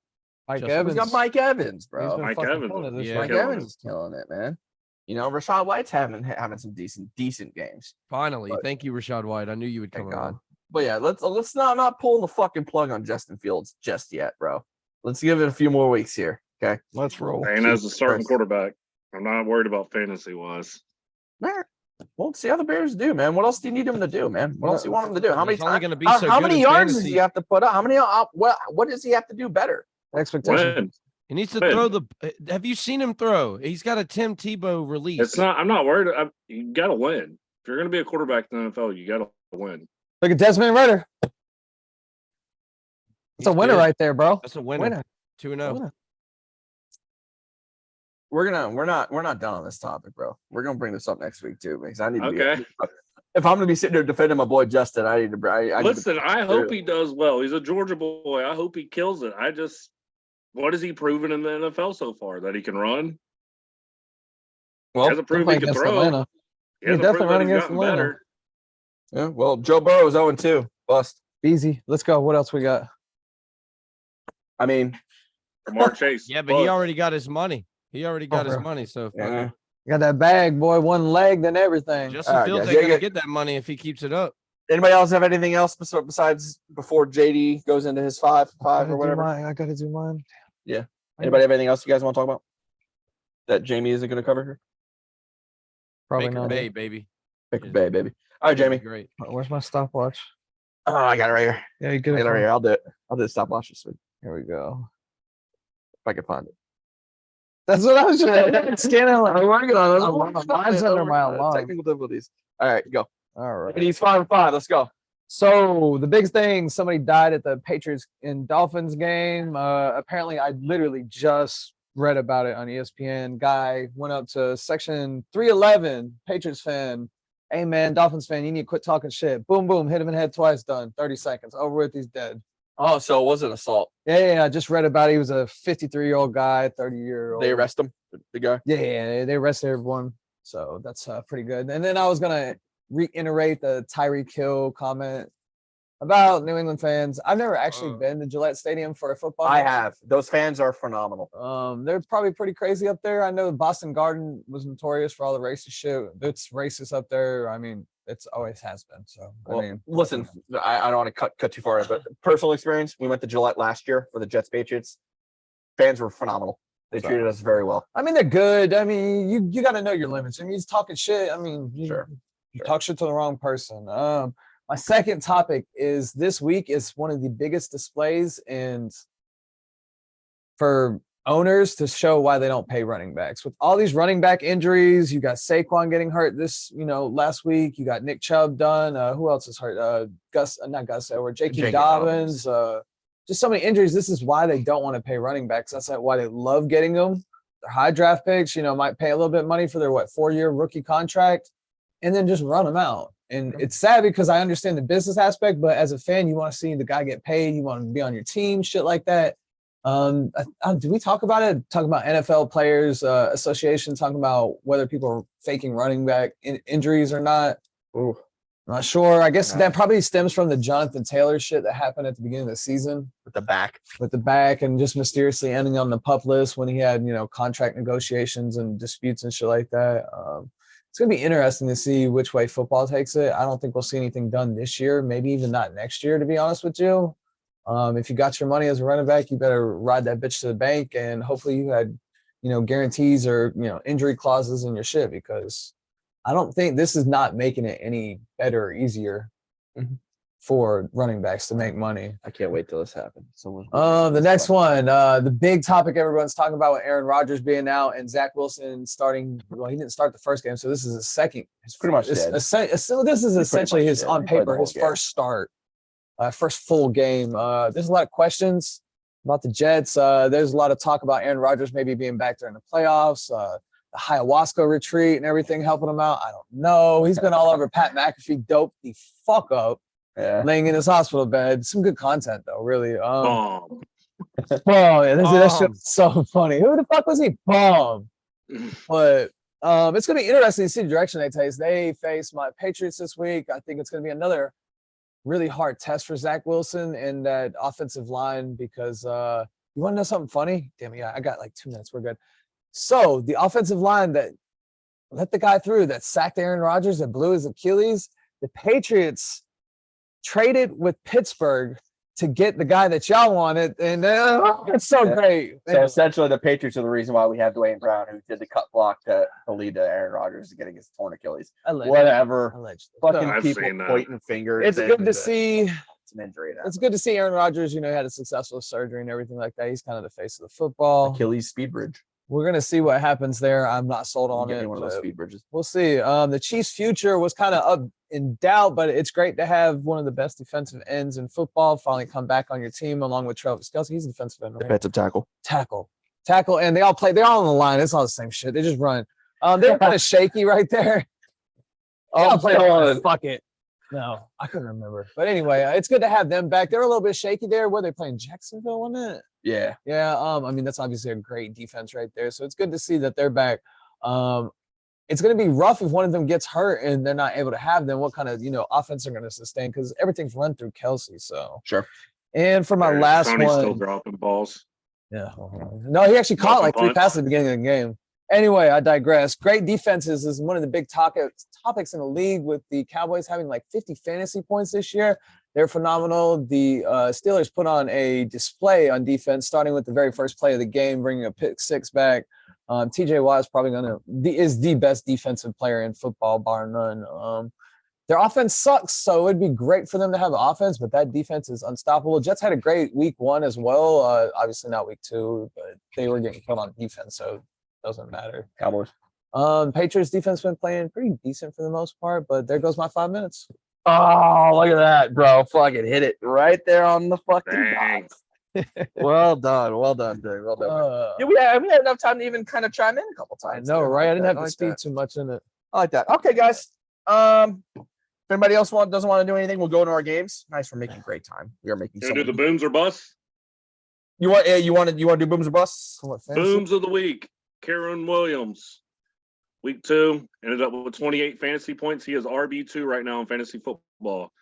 Mike Justin- Evans. He's got Mike Evans, He's bro. been Mike fucking Evans. killing it this Yeah. year. Mike killing Evans it. is killing it, man. You know, Rashad White's having some decent games. Finally, But- thank you, Rashad White. I knew you would come Thank God. around. But yeah, let's not pulling the fucking plug on Justin Fields just yet, bro. Let's give it a few more weeks here. Okay. Let's roll. And as a starting Christ. quarterback, I'm not worried about fantasy wise. All right. Well, let's see how the Bears do, man. What else do you need him to do, man? What else do you want him to do? How many He's only times? gonna be How, so how good many in yards does fantasy. he have to put up? How many? What does he have to do better? Expectation. Win. He needs to Win. throw the. Have you seen him throw? He's got a Tim Tebow release. It's not. I'm not worried. You got to win. If you're going to be a quarterback in the NFL, you got to win. Look at Desmond Ritter. It's He's a winner good. right there, bro. That's a winner. Winner. 2-0. Winner. We're not done on this topic, bro. We're gonna bring this up next week too, because I need to Okay. be. If I'm gonna be sitting there defending my boy Justin, I need to. I need to- Listen, I hope he does well. He's a Georgia boy. I hope he kills it. What has he proven in the NFL so far? That he can run? He well, hasn't proven Play he can against throw. Atlanta. He He's hasn't definitely proven that running he's against gotten Atlanta. better. yeah. Well, Joe Burrow is 0-2. Bust. Easy. Let's go. What else we got? I mean, Jamar Chase. Yeah, but he bust. already got his money. He already got his bro. money. So fuck yeah. it. Got that bag, boy. One leg, then everything. Justin All right, Fields guys. ain't Yeah, gonna yeah. get that money if he keeps it up. Anybody else have anything else besides before JD goes into his five or whatever? I gotta do mine. Anybody have anything else you guys want to talk about that Jamie isn't going to cover here? Probably Baker not. Bay, baby. Baker Bay, baby. All right, Jamie. Great. Where's my stopwatch? Oh, I got it right here. Yeah, you I get got it. it right here. I'll do it. I'll do the stopwatch this week Here we go. if I can find it. That's what I was trying scanning. I'm working on it. Mine's under my alarm. Technical difficulties. All right, go. All right. He's 5-5. Let's go. So the big thing, somebody died at the Patriots and Dolphins game. Apparently, I literally just read about it on ESPN. Guy went up to section 311, Patriots fan. Hey man, Dolphins fan, you need to quit talking shit. Boom, boom, hit him in the head twice, done. 30 seconds. Over with, he's dead. Oh, so it was an assault. Yeah, I just read about it. He was a 53-year-old guy, 30-year-old. They arrest him, the guy. Yeah, they arrested everyone. So that's pretty good. And then I was going to reiterate the Tyreek Hill comment about New England fans. I've never actually been to Gillette Stadium for a football I game. have. Those fans are phenomenal. They're probably pretty crazy up there. I know Boston Garden was notorious for all the racist shit. It's racist up there. I mean, it's always has been. So Well, I mean, listen, I don't want to cut too far, but personal experience, we went to Gillette last year for the Jets Patriots. Fans were phenomenal. They treated us very well. I mean, they're good. I mean, you got to know your limits. I mean, he's talking shit. I mean, Sure. you talk shit to the wrong person. My second topic is this week is one of the biggest displays and for owners to show why they don't pay running backs. With all these running back injuries, you got Saquon getting hurt last week. You got Nick Chubb done. Who else is hurt? Not Gus Edwards, J.K. Dobbins. Just so many injuries. This is why they don't want to pay running backs. That's why they love getting them. They're high draft picks, might pay a little bit of money for their 4-year rookie contract and then just run them out. And it's sad because I understand the business aspect, but as a fan, you want to see the guy get paid. You want to be on your team, shit like that. Do we talk about it? Talking about NFL Players Association, talking about whether people are faking running back injuries or not. Ooh. I'm not sure. I guess that probably stems from the Jonathan Taylor shit that happened at the beginning of the season With the back. and just mysteriously ending on the PUP list when he had, contract negotiations and disputes and shit like that. It's going to be interesting to see which way football takes it. I don't think we'll see anything done this year, maybe even not next year, to be honest with you. If you got your money as a running back, you better ride that bitch to the bank, and hopefully you had, guarantees or, injury clauses in your shit, because I don't think this is not making it any better or easier for running backs to make money. I can't wait till this happens. The next one, the big topic everyone's talking about with Aaron Rodgers being out and Zach Wilson starting. Well, he didn't start the first game, so this is his second. It's pretty much dead. So this is essentially his, dead. on He played the paper, whole his game. first start, first full game. There's a lot of questions about the Jets. There's a lot of talk about Aaron Rodgers maybe being back during the playoffs. The ayahuasca retreat and everything helping him out. I don't know. He's been all over Pat McAfee, doped the fuck up. Yeah. Laying in his hospital bed. Some good content though, really. Bomb. That shit's so funny. Who the fuck was he? Bomb. But it's gonna be interesting to see the direction they take. They face my Patriots this week. I think it's gonna be another really hard test for Zach Wilson and that offensive line because You want to know something funny? Damn, yeah, I got like 2 minutes. We're good. So the offensive line that let the guy through that sacked Aaron Rodgers, that blew his Achilles, the Patriots traded with Pittsburgh to get the guy that y'all wanted, and it's so great. So essentially, the Patriots are the reason why we have Dwayne Brown, who did the cut block to lead to Aaron Rodgers to getting his torn Achilles. Whatever. Fucking I've people seen that. pointing fingers. It's good to see. It's an injury. It's good to see Aaron Rodgers. You know, he had a successful surgery and everything like that. He's kind of the face of the football. Achilles speed bridge. We're gonna see what happens there. I'm not sold on it. One of those speed bridges. We'll see. The Chiefs' future was kind of up in doubt, but it's great to have one of the best defensive ends in football finally come back on your team, along with Travis Kelce. He's a defensive end, right? Defensive tackle, and they're all on the line. It's all the same shit. They just run. They're kind of shaky right there. Fuck it. No, I couldn't remember. But anyway, it's good to have them back. They're a little bit shaky there. Were they playing Jacksonville, wasn't it? Yeah. Yeah. I mean, that's obviously a great defense right there. So it's good to see that they're back. It's going to be rough if one of them gets hurt and they're not able to have them. What kind of, offense they're going to sustain? Because everything's run through Kelce. So sure. And for my last Tony's one, still dropping balls. Yeah. No, he actually caught like 3 passes at the beginning of the game. Anyway, I digress. Great defenses is one of the big topics in the league, with the Cowboys having like 50 fantasy points this year. They're phenomenal. The Steelers put on a display on defense, starting with the very first play of the game, bringing a pick 6 back. TJ Watt is probably is the best defensive player in football, bar none. Their offense sucks, so it'd be great for them to have an offense, but that defense is unstoppable. Jets had a great week 1 as well. Obviously not week 2, but they were getting killed on defense, so it doesn't matter. Cowboys. Patriots defense been playing pretty decent for the most part, but there goes my 5 minutes. Oh, look at that, bro. Fucking hit it right there on the fucking box. Well done, dude. Well done. We had enough time to even kind of chime in a couple times. No, right? I didn't have to speak too much in it. I like that. Okay, guys. If anybody else doesn't want to do anything, we'll go into our games. Nice, we're making great time. We are making. Do the booms or busts? You want to do booms or busts? Booms of the week. Karen Williams, week 2, ended up with 28 fantasy points. He is RB2 right now in fantasy football.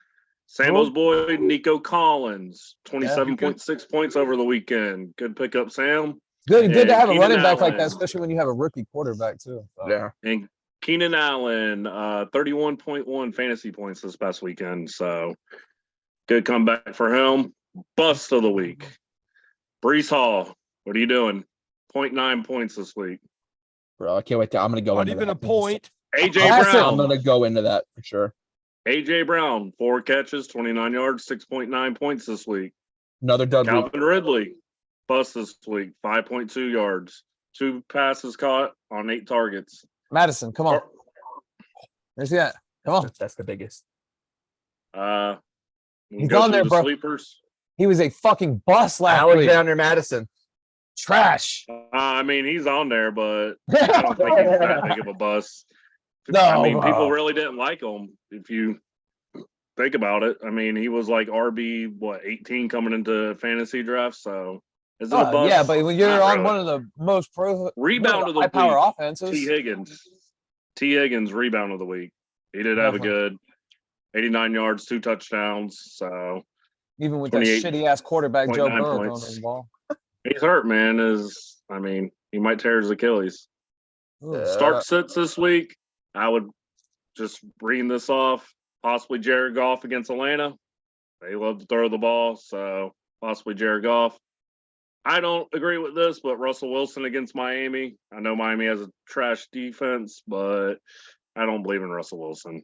Sambo's boy, Nico Collins, 27.6 points over the weekend. Good pickup, Sam. Good to have a running back like that, especially when you have a rookie quarterback too. So. Yeah. And Keenan Allen, 31.1 fantasy points this past weekend. So good comeback for him. Bust of the week. Brees Hall, what are you doing? 0.9 points this week. Bro, I can't wait. I'm going to go Not into even that. a point. AJ Brown. I'm going to go into that for sure. AJ Brown, 4 catches, 29 yards, 6.9 points this week. Another dub. Calvin Ridley, bust this week, 5.2 yards, 2 passes caught on 8 targets. Madison, come on. Where's he at? Come on. That's the biggest. He's on there, bro. Sleepers. He was a fucking bust last week. Alexander Madison. Trash. I mean, he's on there, but I don't think he's that big of a bust. No, I mean, bro. people really didn't like him. If you think about it, I mean, he was like RB 18 coming into fantasy drafts. So is it a bust? Yeah, but when you're Not on really. one of the most Rebound of the high power week, offenses, T. Higgins, rebound of the week. He did have a good 89 yards, 2 touchdowns. So even with that shitty ass quarterback Joe Burrow throwing the ball. He's hurt, man. He might tear his Achilles. Start sits this week. I would just reading this off. Possibly Jared Goff against Atlanta. They love to throw the ball, so possibly Jared Goff. I don't agree with this, but Russell Wilson against Miami. I know Miami has a trash defense, but I don't believe in Russell Wilson.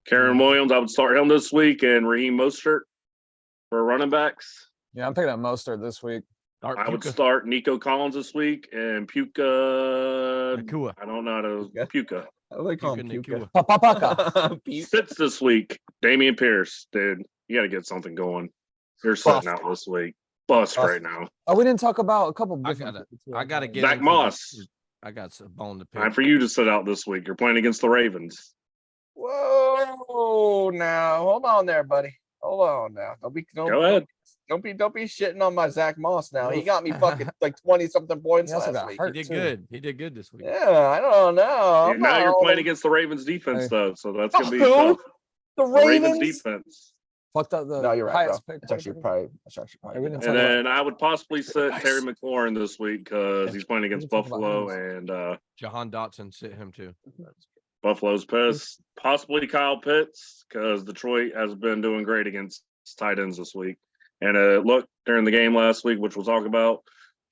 Karen Williams, I would start him this week, and Raheem Mostert for running backs. Yeah, I'm picking up Mostert this week. I would start Nico Collins this week and Puka. Nakua. I don't know how to Puka. I like calling Puka. Papaka. Sits this week. Damian Pierce, dude. You got to get something going. You're sitting out this week. Bust right now. Oh, we didn't talk about a couple. I gotta get Zach Moss. I got a bone to pick. Time for you to sit out this week. You're playing against the Ravens. Whoa! Now hold on there, buddy. Hold on now. Go ahead. Don't be shitting on my Zach Moss now. He got me fucking like 20-something points last week. He did good. He did good this week. Yeah, I don't know. Now you're playing against the Ravens defense, though, so that's gonna be tough. The Ravens defense. Fucked up the No, you're right, bro. highest It's actually probably. didn't And talk then I would possibly sit Terry McLaurin this week because he's playing against talk about Buffalo, him. and Jahan Dotson, sit him too. Buffalo's pissed. Possibly Kyle Pitts because Detroit has been doing great against tight ends this week. And look, during the game last week, which we'll talk about,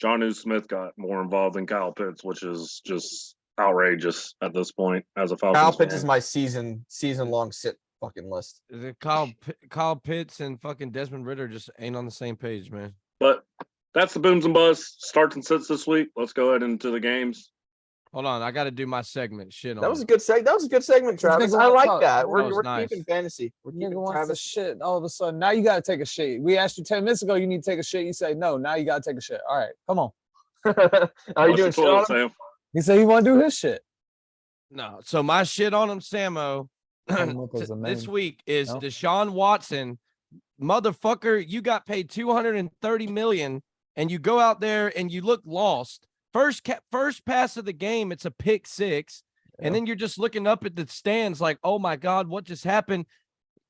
Jonnu Smith got more involved than Kyle Pitts, which is just outrageous at this point as a Falcons Kyle Pitts fan. is my season-long sit fucking list. Is it Kyle Pitts and fucking Desmond Ritter just ain't on the same page, man. But that's the booms and buzz. Starts and sits this week. Let's go ahead into the games. Hold on, I got to do my segment. Shit on That was a good segment. That was a good segment, Travis. I like that. We're nice. keeping fantasy. We're keeping Nigga wants Travis. to shit all of a sudden. Now you got to take a shit. We asked you 10 minutes ago, you need to take a shit. You say no. Now you got to take a shit. All right, come on. Are you Flush doing the shit on toilet, him? Sam. He said he want to do his shit. No, so my shit on him, Samo, this week is Deshaun Watson. Motherfucker, you got paid $230 million and you go out there and you look lost. First pass of the game, it's a pick six. Yeah. And then you're just looking up at the stands like, oh my God, what just happened?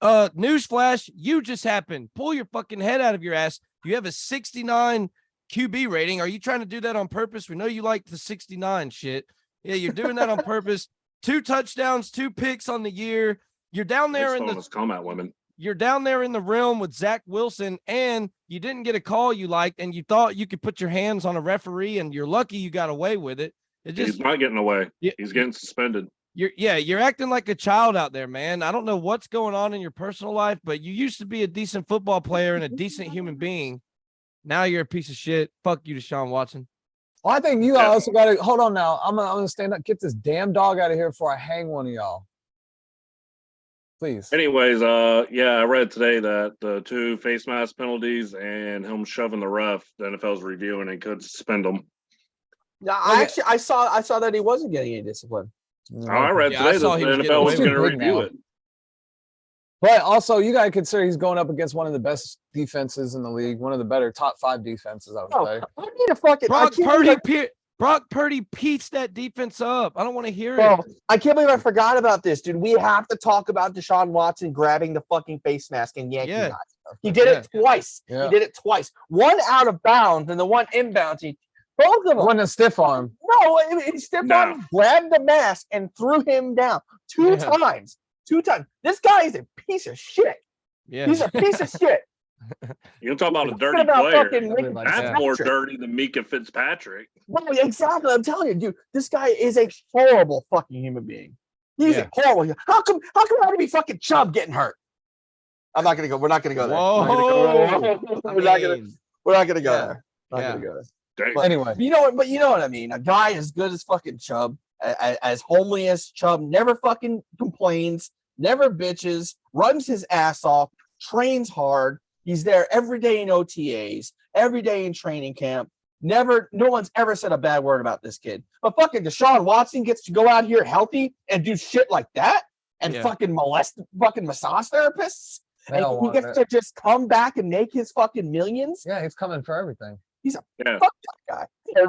Newsflash, you just happened. Pull your fucking head out of your ass. You have a 69 QB rating. Are you trying to do that on purpose? We know you like the 69 shit. Yeah, you're doing that on purpose. 2 touchdowns, 2 picks on the year. You're down there in the combat women. You're down there in the realm with Zach Wilson, and you didn't get a call you liked, and you thought you could put your hands on a referee, and you're lucky you got away with it. He's not getting away. Yeah, he's getting suspended. You're acting like a child out there, man. I don't know what's going on in your personal life, but you used to be a decent football player and a decent human being. Now you're a piece of shit. Fuck you, Deshaun Watson. Well, I think you also got to hold on now. I'm gonna stand up, get this damn dog out of here before I hang one of y'all. Please. Anyways, I read today that the 2 face mask penalties and him shoving the ref, the NFL's reviewing and could suspend him. Yeah, I saw that he wasn't getting any discipline. I read today that the NFL was going to review it. But also, you got to consider he's going up against one of the best defenses in the league, one of the better top 5 defenses, I would say. I need a fucking Brock Purdy pieced that defense up. I don't want to hear it. it. I can't believe I forgot about this, dude. We have to talk about Deshaun Watson grabbing the fucking face mask and yanking guys. He did it twice. Yeah. He did it twice. One out of bounds and the one inbounds. Both of them. Wasn't a stiff arm. No, he stiff arm, grabbed the mask and threw him down 2 times. 2 times. This guy is a piece of shit. Yeah. He's a piece of shit. You're talking about a dirty player. That's more dirty than Mika Fitzpatrick. Well, exactly. I'm telling you, dude, this guy is a horrible fucking human being. He's a horrible. How come I had to be fucking Chubb getting hurt? I'm not gonna go. We're not gonna go there. We're not gonna go there. Not gonna go there. But anyway, you know what I mean. A guy as good as fucking Chubb, as homely as Chubb, never fucking complains, never bitches, runs his ass off, trains hard. He's there every day in OTAs, every day in training camp. No one's ever said a bad word about this kid. But fucking Deshaun Watson gets to go out here healthy and do shit like that and fucking molest fucking massage therapists. And he gets to just come back and make his fucking millions. Yeah, he's coming for everything. He's a fuck that guy. So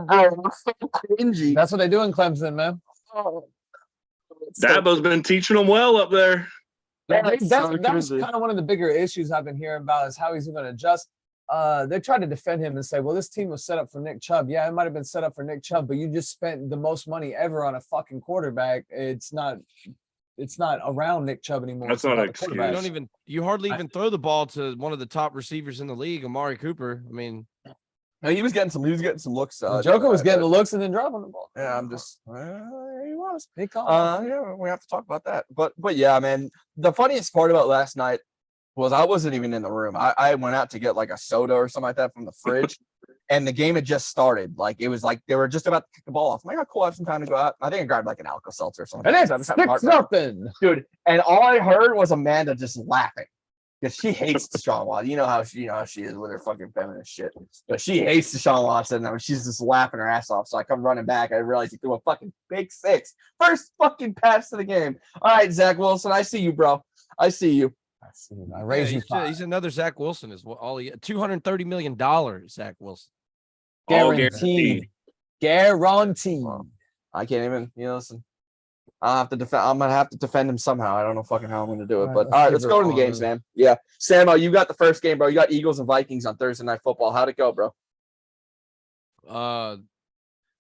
cringy. That's what they do in Clemson, man. Dabo's been teaching them well up there. That was kind of one of the bigger issues I've been hearing about is how he's going to adjust. They tried to defend him and say, well, this team was set up for Nick Chubb. Yeah, it might have been set up for Nick Chubb, but you just spent the most money ever on a fucking quarterback. It's not around Nick Chubb anymore. That's not an excuse. You hardly even throw the ball to one of the top receivers in the league, Amari Cooper. I mean, no, he was getting some looks. Joker was getting the looks and then dropping the ball. Yeah, I'm just he was. Yeah, we have to talk about that. But yeah, man, the funniest part about last night was I wasn't even in the room. I went out to get like a soda or something like that from the fridge, and the game had just started. Like it was like they were just about to kick the ball off. I'm like, oh, cool, I have some time to go out. I think I grabbed like an Alka-Seltzer or something. And it's 6-0, dude. And all I heard was Amanda just laughing. Because she hates Deshaun Watson. You know how she is with her fucking feminist shit. But she hates Deshaun Watson. And she's just laughing her ass off. So I come running back. I realize he threw a fucking big 6. First fucking pass to the game. All right, Zach Wilson. I see you, bro. I see you. I raise you. He's another Zach Wilson as well. $230 million, Zach Wilson. Guaranteed. Well, I can't even, listen. I'll have to defend. I'm gonna have to defend him somehow. I don't know fucking how I'm gonna do it. But Let's all right, keep let's it go to the on. games, man. Yeah, Samo, you got the first game, bro. You got Eagles and Vikings on Thursday Night Football. How'd it go, bro?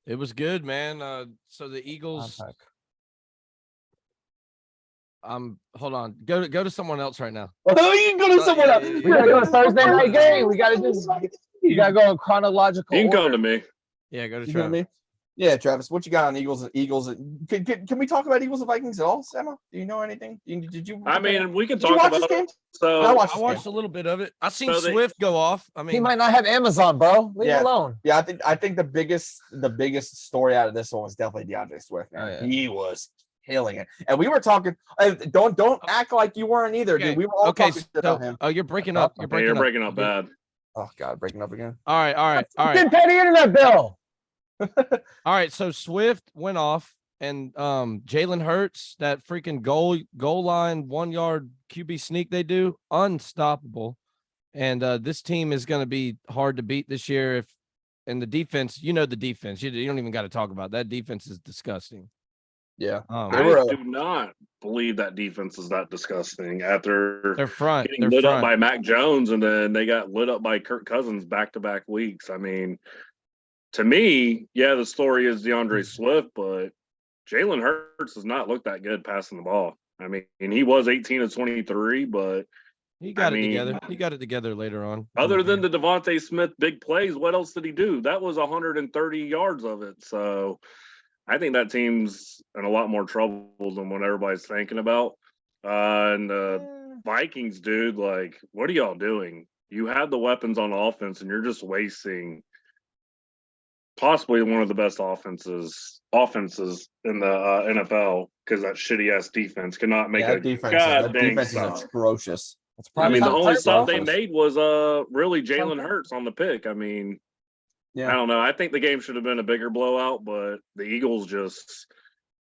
It was good, man. So the Eagles. Hold on. Go to someone else right now. Oh, you can go to someone else. We gotta go to Thursday night game. We gotta do. You gotta go in chronological. You can order. come to me. Yeah, go to You know what I Travis. mean? Yeah, Travis, what you got on Eagles? Can we talk about Eagles and Vikings at all, Samo? Do you know anything? Did you? I mean, we can Did you talk watch about this game? it. So I I watched a little bit of it. I seen Swift go off. I mean, He might not have Amazon, bro. Leave Yeah. him alone. Yeah, I think the biggest story out of this one was definitely DeAndre Swift. Man. Oh, yeah. He was killing it, and we were talking. Don't act like you weren't either, dude. We were all talking shit about him. Oh, you're breaking up. You're breaking breaking up bad. Oh God, breaking up again. All right. Didn't pay the internet bill. All right, so Swift went off, and Jalen Hurts, that freaking goal line 1 yard QB sneak they do, unstoppable. And this team is going to be hard to beat this year. And the defense, the defense, you don't even got to talk about that. Defense is disgusting. Yeah, I do not believe that defense is that disgusting after their front getting lit up by Mac Jones, and then they got lit up by Kirk Cousins back-to-back weeks. I mean, to me, yeah, the story is DeAndre Swift, but Jalen Hurts does not look that good passing the ball. I mean, he was 18 of 23, but he got it together. He got it together later on. Other than the Devontae Smith big plays, what else did he do? That was 130 yards of it. So I think that team's in a lot more trouble than what everybody's thinking about. And Vikings, dude, like, what are y'all doing? You have the weapons on offense, and you're just wasting possibly one of the best offenses in the NFL because that shitty ass defense cannot make a defense is atrocious. I mean, the only stop they made was really Jalen Hurts on the pick. I mean, I don't know. I think the game should have been a bigger blowout, but the Eagles just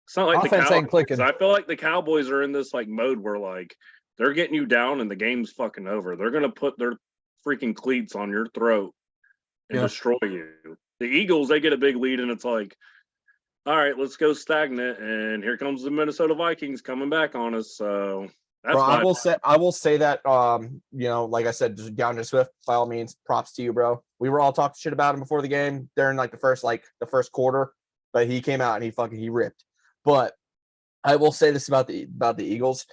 it's not like offense the ain't clicking. Cowboys. I feel like the Cowboys are in this like mode where like they're getting you down and the game's fucking over. They're gonna put their freaking cleats on your throat and destroy you. The Eagles, they get a big lead, and it's like, all right, let's go stagnant. And here comes the Minnesota Vikings coming back on us. So that's bro, I will say that like I said, just DeAndre Swift, by all means, props to you, bro. We were all talking shit about him before the game during like the first quarter, but he came out and he ripped. But I will say this about the Eagles.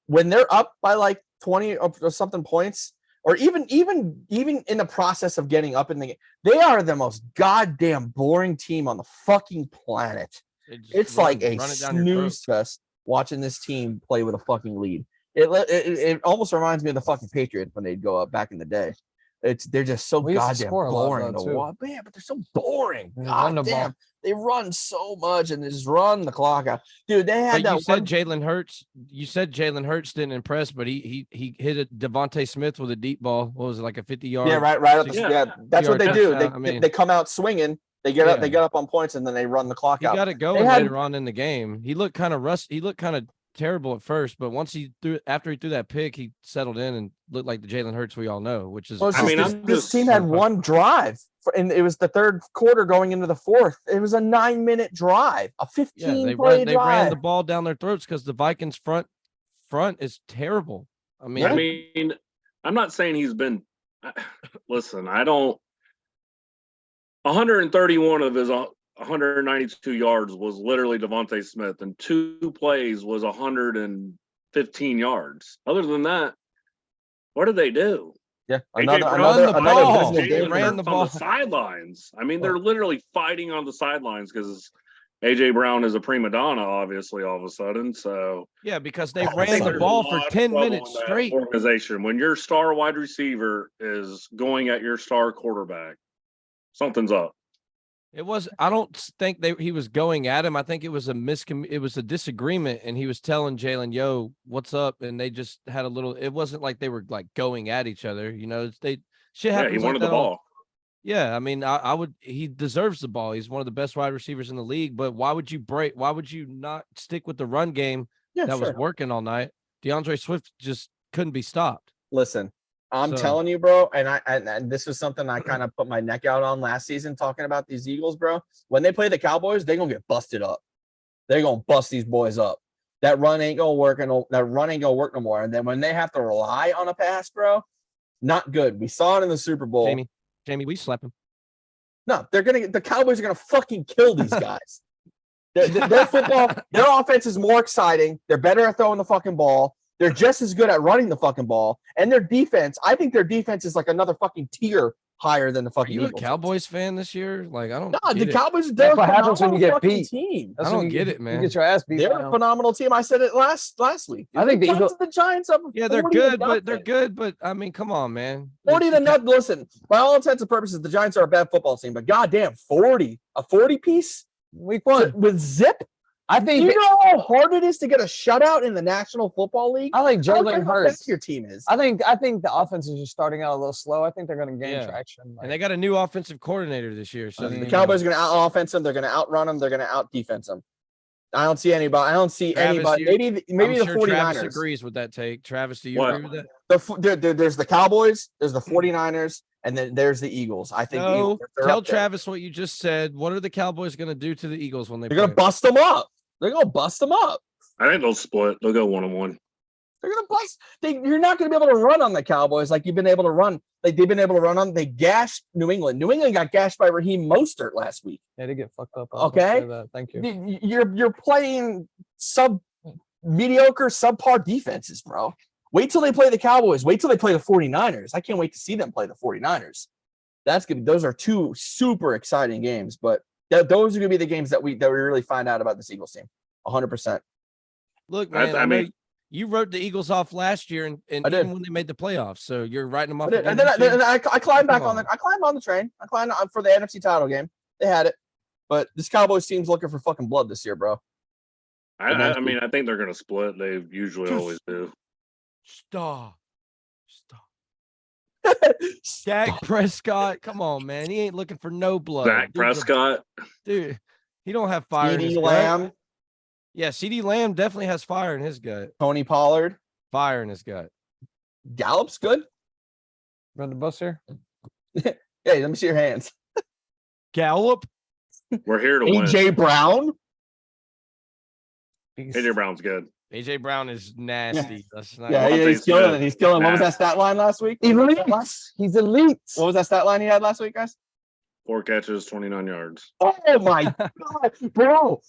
When they're up by like 20 or something points, or even in the process of getting up in the game, they are the most goddamn boring team on the fucking planet. It's like a snooze fest watching this team play with a fucking lead. It almost reminds me of the fucking Patriots when they'd go up back in the day. They're just so goddamn boring to watch. Man, but they're so boring. God damn. They run so much and they just run the clock out. Dude, they had that. You said Jalen Hurts. You said Jalen Hurts didn't impress, but he hit a Devontae Smith with a deep ball. What was it, like a 50-yard? Yeah, right up the that's what they do. They come out swinging. They get up on points and then they run the clock out. He got it going later on in the game. He looked kind of rusty. He looked kind of terrible at first, but once after he threw that pick, he settled in and looked like the Jalen Hurts we all know, which is. Well, this team had one drive, and it was the third quarter going into the fourth. It was a 9-minute drive, a 15-play drive. They ran the ball down their throats because the Vikings front is terrible. I mean, I'm not saying he's been. Listen, I don't. 131 of his 192 yards was literally Devontae Smith, and 2 plays was 115 yards. Other than that, what did they do? Yeah, they ran the ball on the sidelines. I mean, they're literally fighting on the sidelines because AJ Brown is a prima donna, obviously, all of a sudden. So yeah, because they ran the ball for 10 minutes straight. Organization, when your star wide receiver is going at your star quarterback, something's up. It was. I don't think he was going at him. I think it was it was a disagreement, and he was telling Jalen, "Yo, what's up?" And they just had a little. It wasn't like they were like going at each other. Shit happens. Yeah, he wanted the ball. Yeah, I mean, I would. He deserves the ball. He's one of the best wide receivers in the league. But why would you not stick with the run game was working all night? DeAndre Swift just couldn't be stopped. Listen. I'm telling you, bro, and this was something I kind of put my neck out on last season talking about these Eagles, bro. When they play the Cowboys, they're going to get busted up. they're gonna bust these boys up. That run ain't gonna work, and that run ain't gonna work no more. And then when they have to rely on a pass, bro, not good. We saw it in the Super Bowl. Jamie, we slap him. No, the Cowboys are gonna fucking kill these guys. Their football, their offense is more exciting. They're better at throwing the fucking ball. They're just as good at running the fucking ball. And their defense, I think their defense is like another fucking tier higher than the fucking Are you Eagles. A Cowboys fan this year? Like, I don't. No, the Cowboys. That's what happens when you get beat. Team. That's I don't get it, man. You get your ass beat. They're a phenomenal team. I said it last week. I think the Giants up. Yeah, they're good, but I mean, come on, man. 40-0. Listen, by all intents and purposes, the Giants are a bad football team, but goddamn, 40 piece week 1 with zip. I think. Do you know how hard it is to get a shutout in the National Football League? I think Jalen Hurts. Your team is. I think the offense is just starting out a little slow. I think they're going to gain traction. And they got a new offensive coordinator this year. So the Cowboys are going to out-offense them. They're going to outrun them. They're going to out-defense them. I don't see anybody. Maybe the 49ers. Travis agrees with that take. Travis, do you agree with that? There's the Cowboys. There's the 49ers. And then there's the Eagles. I think. No, tell Travis what you just said. What are the Cowboys going to do to the Eagles when they're going to bust them up? They're going to bust them up. I think they'll split. They'll go 1-1. They're going to bust. You're not going to be able to run on the Cowboys like you've been able to run. Like they've been able to run on. They gashed New England. New England got gashed by Raheem Mostert last week. Yeah, they get fucked up. Okay. Thank you. You're playing mediocre, subpar defenses, bro. Wait till they play the Cowboys. Wait till they play the 49ers. I can't wait to see them play the 49ers. Those are two super exciting games, but those are going to be the games that we really find out about this Eagles team. 100%. Look, man, I mean, you wrote the Eagles off last year, and even when they made the playoffs, so you're writing them off. And then I climbed back on I climbed on the train. I climbed on for the NFC title game. They had it, but this Cowboys team's looking for fucking blood this year, bro. I mean, I think they're going to split. They usually always do. Stop. Dak Prescott, come on, man. He ain't looking for no blood. Dak Prescott, dude, he don't have fire in his Lamb. gut. Yeah, CeeDee Lamb definitely has fire in his gut. Tony Pollard, fire in his gut. Gallup's good. Run the bus here. Hey, let me see your hands. Gallup. We're here to win. AJ Brown. AJ Brown's good. AJ Brown is nasty. That's not he's killing it. He's killing. What was that stat line last week? Elite. He's elite. What was that stat line he had last week, guys? 4 catches, 29 yards. Oh my god, bro!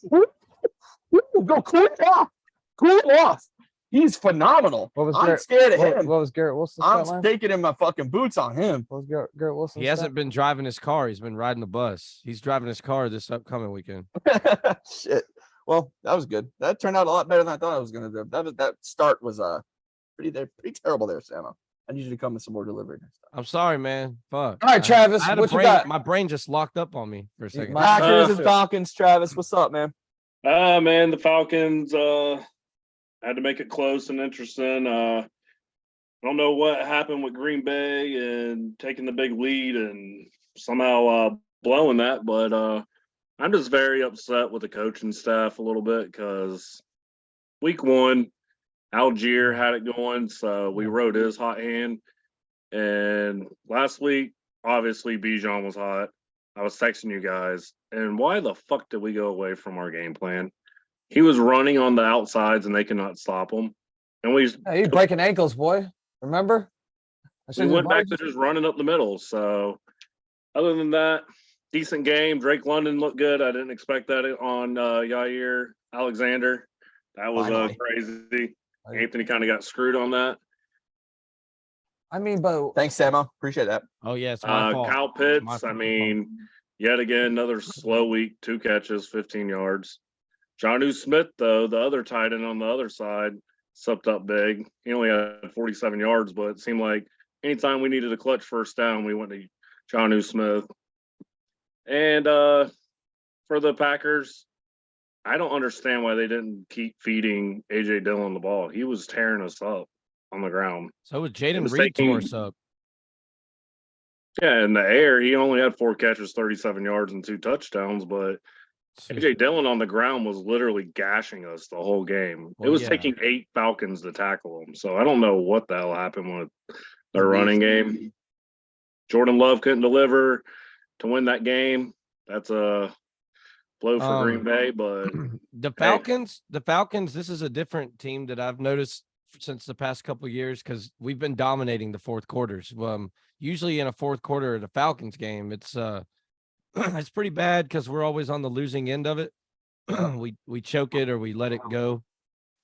Go cool it off. Cool it off. He's phenomenal. I'm scared of him. What was Garrett Wilson? I'm staking in my fucking boots on him. What was Garrett Wilson? He hasn't been driving his car. He's been riding the bus. He's driving his car this upcoming weekend. Shit. Well, that was good. That turned out a lot better than I thought I was going to do. That start was pretty terrible there, Sam. I need you to come with some more delivery next time. I'm sorry, man. Fuck. All right, Travis. What you got? My brain just locked up on me for a second. Packers and Falcons, Travis. What's up, man? Man, the Falcons had to make it close and interesting. I don't know what happened with Green Bay and taking the big lead and somehow blowing that, but I'm just very upset with the coaching staff a little bit because week 1, Algier had it going, so we rode his hot hand. And last week, obviously, Bijan was hot. I was texting you guys, and why the fuck did we go away from our game plan? He was running on the outsides, and they could not stop him. And he's breaking ankles, boy. Remember? We went back to just running up the middle. So, other than that, decent game. Drake London looked good. I didn't expect that on Yair Alexander. That was crazy. Anthony kind of got screwed on that. I mean, but thanks, Samo. Appreciate that. Oh, yeah, it's my fault. Kyle Pitts, I mean, yet again, another slow week, 2 catches, 15 yards. Jonnu Smith, though, the other tight end on the other side, stepped up big. He only had 47 yards, but it seemed like anytime we needed a clutch first down, we went to Jonnu Smith. And for the Packers, I don't understand why they didn't keep feeding A.J. Dillon the ball. He was tearing us up on the ground. So was Jaden Reed tore us up. Yeah, in the air, he only had 4 catches, 37 yards, and 2 touchdowns, but A.J. Dillon on the ground was literally gashing us the whole game. It was taking 8 Falcons to tackle him, so I don't know what the hell happened with their running game. Jordan Love couldn't deliver to win that game. That's blow for Green Bay, but the Falcons, this is a different team that I've noticed since the past couple of years because we've been dominating the fourth quarters. Usually in a fourth quarter of the Falcons game, it's it's pretty bad because we're always on the losing end of it. we choke it or we let it go.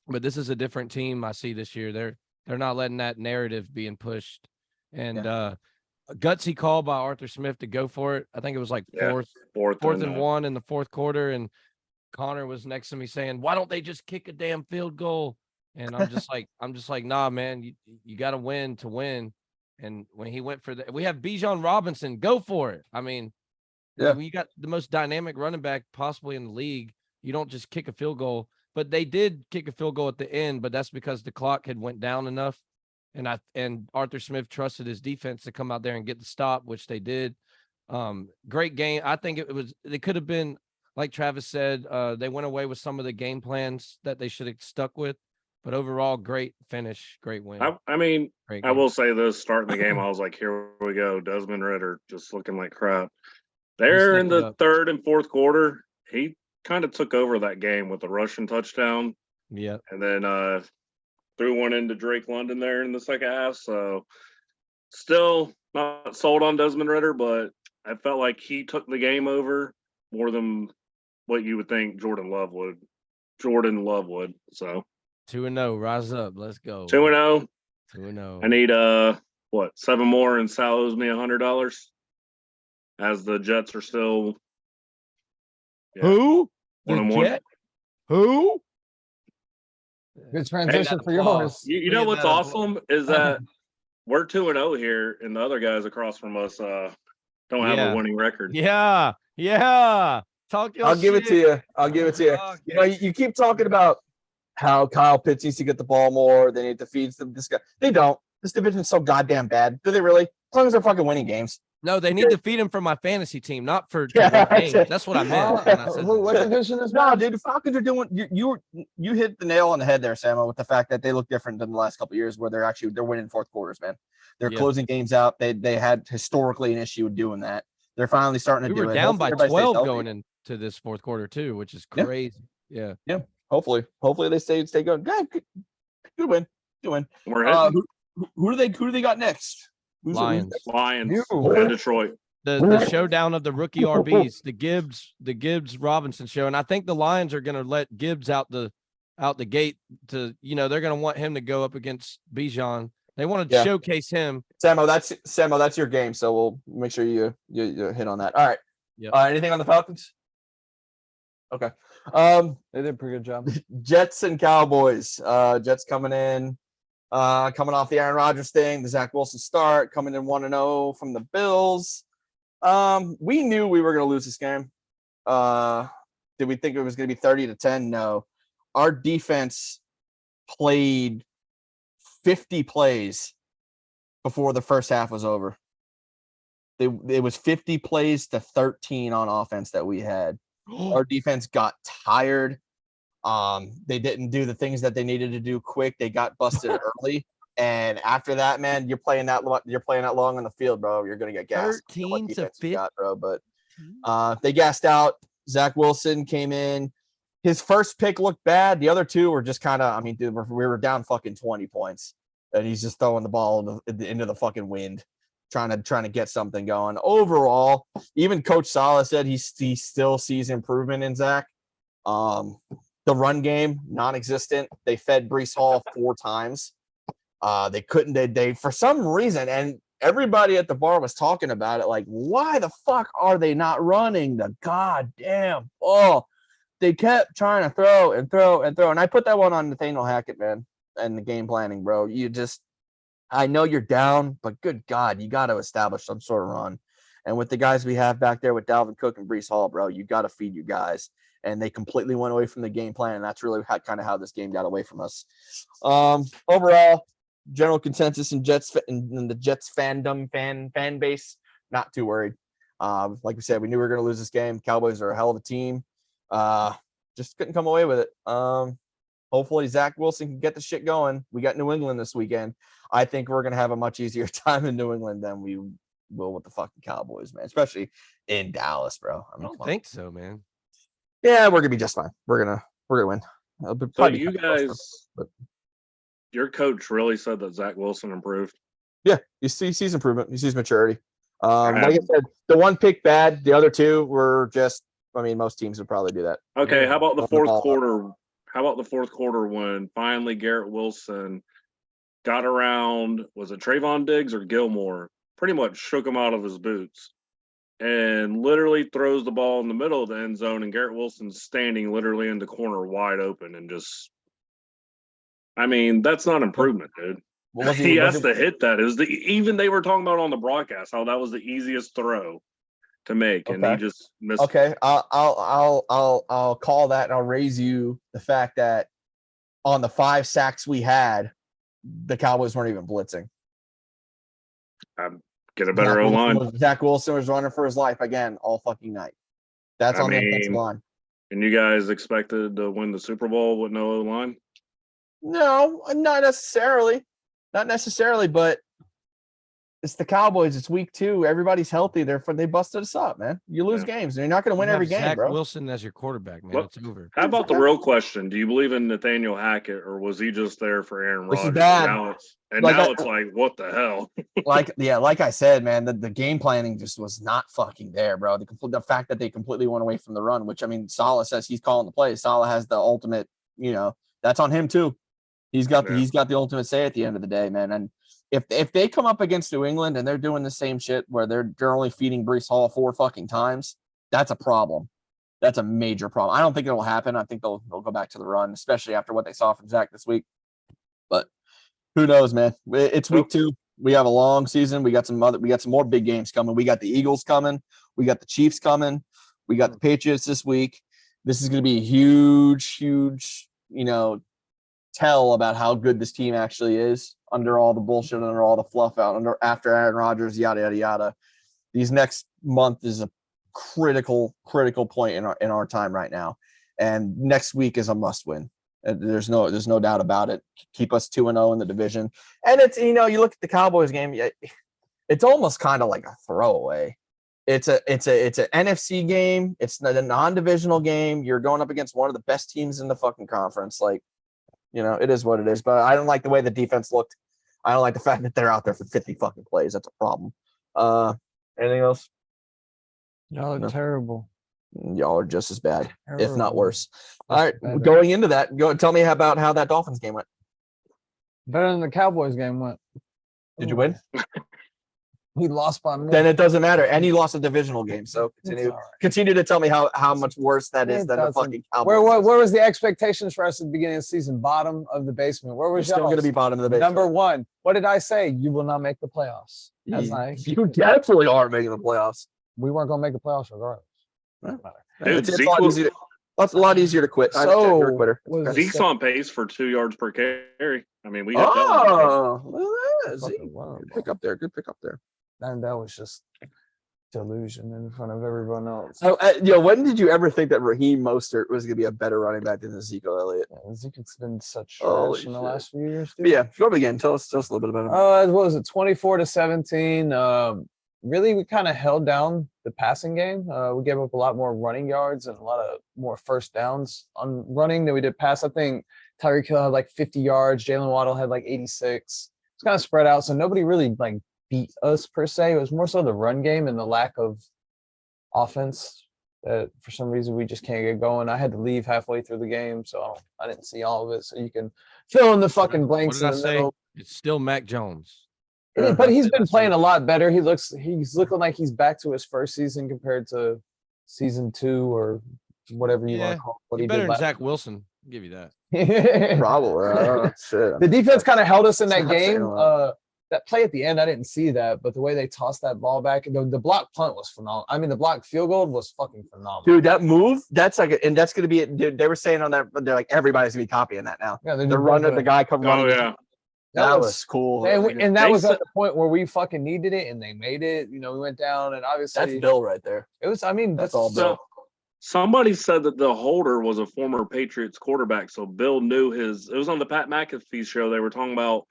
But this is a different team I see this year. They're not letting that narrative being pushed. And a gutsy call by Arthur Smith to go for it. I think it was like fourth and 1 in the fourth quarter. And Connor was next to me saying, "Why don't they just kick a damn field goal?" And I'm just like, nah, man, you got to win to win. And when he went for that, we have Bijan Robinson, go for it. I mean, when you got the most dynamic running back possibly in the league, you don't just kick a field goal. But they did kick a field goal at the end, but that's because the clock had went down enough. And Arthur Smith trusted his defense to come out there and get the stop, which they did. Great game. I think it could have been, like Travis said, they went away with some of the game plans that they should have stuck with. But overall, great finish, great win. I mean, I will say this, starting the game, I was like, here we go. Desmond Ridder just looking like crap. There in the third and fourth quarter, he kind of took over that game with a rushing touchdown. Yeah. And then threw one into Drake London there in the second half. So still not sold on Desmond Ridder, but I felt like he took the game over more than what you would think Jordan Love would. So 2-0, rise up. Let's go. 2-0. 2-0. I need 7 more, and Sal owes me $100. As the Jets are still who? The Jet? Who? Good transition for yours. You know what's awesome is that we're 2-0 here, and the other guys across from us don't have a winning record. Yeah. Talk your I'll give it to you. You know, you keep talking about how Kyle Pitts needs to get the ball more. They need to feed them. This guy, they don't. This division is so goddamn bad. Do they really? As long as they're fucking winning games. No, they need to feed him for my fantasy team, not for games. That's what I meant. When I said what division is no, dude. The Falcons are doing. You hit the nail on the head there, Samo, with the fact that they look different than the last couple of years, where they're winning fourth quarters, man. They're closing games out. They had historically an issue with doing that. They're finally starting to do it. We were down by 12 going into this fourth quarter too, which is crazy. Yeah. Hopefully they stay going. Good win. Who do they got next? Lions. And Detroit. The showdown of the rookie RBs, the Gibbs Robinson show, and I think the Lions are going to let Gibbs out the gate to, they're going to want him to go up against Bijan. They want to showcase him. Samo, that's your game, so we'll make sure you hit on that. All right. Yep. Anything on the Falcons? Okay. They did a pretty good job. Jets and Cowboys. Jets coming in. Coming off the Aaron Rodgers thing, the Zach Wilson start, coming in 1-0 from the Bills. We knew we were going to lose this game. Did we think it was going to be 30-10? No. Our defense played 50 plays before the first half was over. It was 50 plays to 13 on offense that we had. Our defense got tired. They didn't do the things that they needed to do quick. They got busted early, and after that, man, you're playing that long on the field, bro. You're gonna get gassed. 13 to 50, bro. But they gassed out. Zach Wilson came in. His first pick looked bad. The other two were just kind of. I mean, dude, we were down fucking 20 points, and he's just throwing the ball into the fucking wind, trying to get something going. Overall, even Coach Saleh said he still sees improvement in Zach. The run game, non-existent. They fed Breece Hall 4 times. They couldn't, they for some reason, and everybody at the bar was talking about it, like, why the fuck are they not running the goddamn ball? They kept trying to throw. And I put that one on Nathaniel Hackett, man, and the game planning, bro. I know you're down, but good God, you got to establish some sort of run. And with the guys we have back there with Dalvin Cook and Breece Hall, bro, you got to feed your guys. And they completely went away from the game plan, and that's really kind of how this game got away from us. Overall, general consensus in the Jets fandom fan base, not too worried. Like we said, we knew we were going to lose this game. Cowboys are a hell of a team. Just couldn't come away with it. Hopefully Zach Wilson can get the shit going. We got New England this weekend. I think we're going to have a much easier time in New England than we will with the fucking Cowboys, man, especially in Dallas, bro. I don't think so, man. Yeah, we're gonna be just fine. We're gonna win. So you guys, your coach really said that Zach Wilson improved. Yeah, he sees improvement. He sees maturity. Like I said, the one pick bad. The other two were just. I mean, most teams would probably do that. Okay, how about the fourth quarter? How about the fourth quarter when finally Garrett Wilson got around? Was it Trayvon Diggs or Gilmore? Pretty much shook him out of his boots and literally throws the ball in the middle of the end zone, and Garrett Wilson's standing literally in the corner wide open and just. I mean, that's not improvement, dude. He has to hit that. It was even they were talking about on the broadcast how that was the easiest throw to make, and he just missed. Okay, I'll call that, and I'll raise you the fact that on the 5 sacks we had, the Cowboys weren't even blitzing. Get a better O line. Zach Wilson was running for his life again all fucking night. That's on the offensive line. And you guys expected to win the Super Bowl with no O line? No, not necessarily. Not necessarily, but it's the Cowboys. It's week 2. Everybody's healthy. They busted us up, man. You lose games, and you're not going to win every game, bro. Zach Wilson as your quarterback, man. It's over. How about the real question? Do you believe in Nathaniel Hackett, or was he just there for Aaron Rodgers? This is bad. Now it's like, what the hell? like I said, man, the game planning just was not fucking there, bro. The fact that they completely went away from the run, which, I mean, Saleh says he's calling the play. Saleh has the ultimate, that's on him too. He's got the ultimate say at the end of the day, man. And if they come up against New England and they're doing the same shit where they're only feeding Breece Hall 4 fucking times, that's a problem. That's a major problem. I don't think it'll happen. I think they'll go back to the run, especially after what they saw from Zach this week. But who knows, man? It's week 2. We have a long season. We got some more big games coming. We got the Eagles coming. We got the Chiefs coming. We got the Patriots this week. This is going to be a huge, tell about how good this team actually is under all the bullshit, under all the fluff after Aaron Rodgers, yada yada yada. These next month is a critical point in our time right now, and next week is a must win. There's no doubt about it. Keep us 2-0 in the division, and it's you look at the Cowboys game, it's almost kind of like a throwaway. It's an NFC game. It's a non-divisional game. You're going up against one of the best teams in the fucking conference. Like, it is what it is. But I don't like the way the defense looked. I don't like the fact that they're out there for 50 fucking plays. That's a problem. Anything else? Y'all are terrible. Y'all are just as bad, if not worse. All right, going into that, tell me about how that Dolphins game went. Better than the Cowboys game went. Did you win? We lost by more. Then it doesn't matter. And you lost a divisional game. So continue to tell me how much worse that is than the fucking Cowboys. Where was the expectations for us at the beginning of the season? Bottom of the basement. Where was still going to be bottom of the basement? Number 1. What did I say? You will not make the playoffs. You definitely are making the playoffs. We weren't going to make the playoffs regardless. Dude, it's a lot easier to quit. You're a quitter. Zeke's on pace for 2 yards per carry. I mean, we had Good pick up there. And that was just delusion in front of everyone else. When did you ever think that Raheem Mostert was going to be a better running back than Ezekiel Elliott? Yeah, Ezekiel's been such trash in the last few years. Dude. Yeah, go again. Tell us a little bit about him. What was it? 24-17. Really, we kind of held down the passing game. We gave up a lot more running yards and a lot of more first downs on running than we did pass. I think Tyreek Hill had like 50 yards. Jalen Waddle had like 86. It's kind of spread out, so nobody really beat us per se. It was more so the run game and the lack of offense that for some reason we just can't get going. I had to leave halfway through the game, so I didn't see all of it. So you can fill in the fucking blanks. What did I say? It's still Mac Jones. But he's been playing a lot better. He's looking like he's back to his first season compared to season 2 or whatever you want to call it. What he better did than Zach Wilson. I'll give you that. Probably. Shit. The defense kind of held us in that game. That play at the end, I didn't see that, but the way they tossed that ball back, the block punt was phenomenal. I mean, the block field goal was fucking phenomenal. Dude, that move, that's and that's going to be it. Dude, they were saying on that, they're like, everybody's going to be copying that now. Yeah, they're running, the guy come running. Oh, yeah. That was cool. And that was at the point where we fucking needed it, and they made it. We went down, and obviously that's Bill right there. It was. I mean, that's all Bill. Somebody said that the holder was a former Patriots quarterback, so Bill knew his. It was on the Pat McAfee show. They were talking about,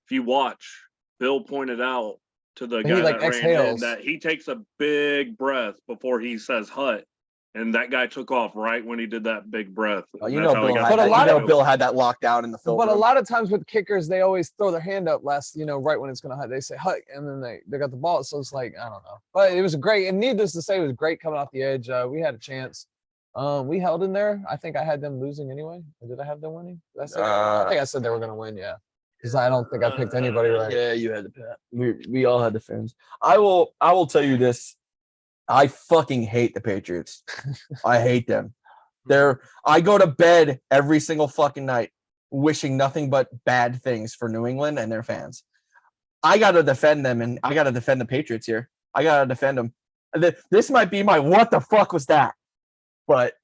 if you watch, Bill pointed out to the guy that ran in that he takes a big breath before he says "hut," and that guy took off right when he did that big breath. Oh, Bill Bill had that lockdown in the film. But a lot of times with kickers, they always throw their hand up right when it's gonna hit. They say hut, and then they got the ball. So it's like, I don't know. But it was great, and needless to say, it was great coming off the edge. We had a chance. We held in there. I think I had them losing anyway. Or did I have them winning? I think I said they were gonna win. Yeah, because I don't think I picked anybody right. Yeah, you had the bet. We all had the Fins. I will tell you this. I fucking hate the Patriots. I hate them. I go to bed every single fucking night wishing nothing but bad things for New England and their fans. I got to defend them, and I got to defend the Patriots here. I got to defend them. This might be my what the fuck was that? But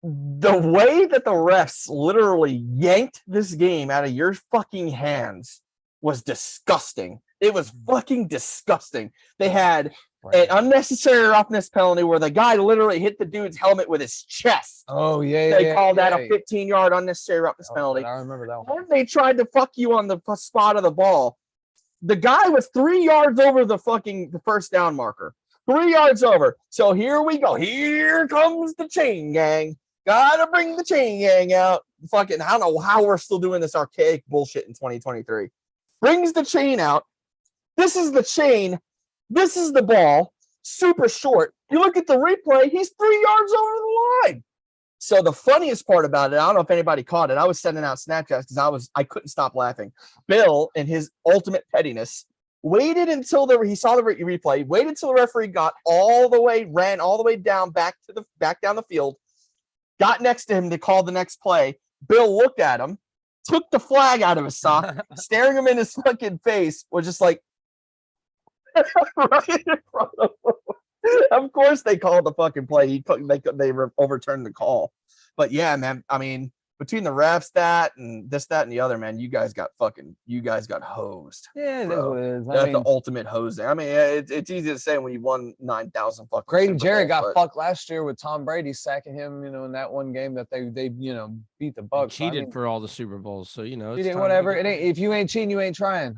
the way that the refs literally yanked this game out of your fucking hands was disgusting. It was fucking disgusting. They had an unnecessary roughness penalty where the guy literally hit the dude's helmet with his chest. Oh, yeah. They called that a 15-yard unnecessary roughness penalty. I remember that one. And they tried to fuck you on the spot of the ball. The guy was 3 yards over the first down marker. 3 yards over. So here we go. Here comes the chain gang. Gotta bring the chain gang out. Fucking, I don't know how we're still doing this archaic bullshit in 2023. Brings the chain out. This is the chain. This is the ball. Super short. You look at the replay, he's 3 yards over the line. So the funniest part about it, I don't know if anybody caught it. I was sending out Snapchats because I couldn't stop laughing. Bill, in his ultimate pettiness, waited until he saw the replay, waited until the referee ran all the way down back down the field, got next to him to call the next play. Bill looked at him, took the flag out of his sock, staring him in his fucking face, was just like, right in front of him. Of course they called the fucking play. They overturned the call. But yeah, man, I mean, between the refs, that, and the other, man, you guys got hosed. Yeah, it is what it is. That's the ultimate hosing. I mean, it's easy to say when you won 9,000 fucking. Grady Jarrett got fucked last year with Tom Brady sacking him, in that one game that they beat the Bucs. Cheated for all the Super Bowls, so whatever. It ain't, if you ain't cheating, you ain't trying.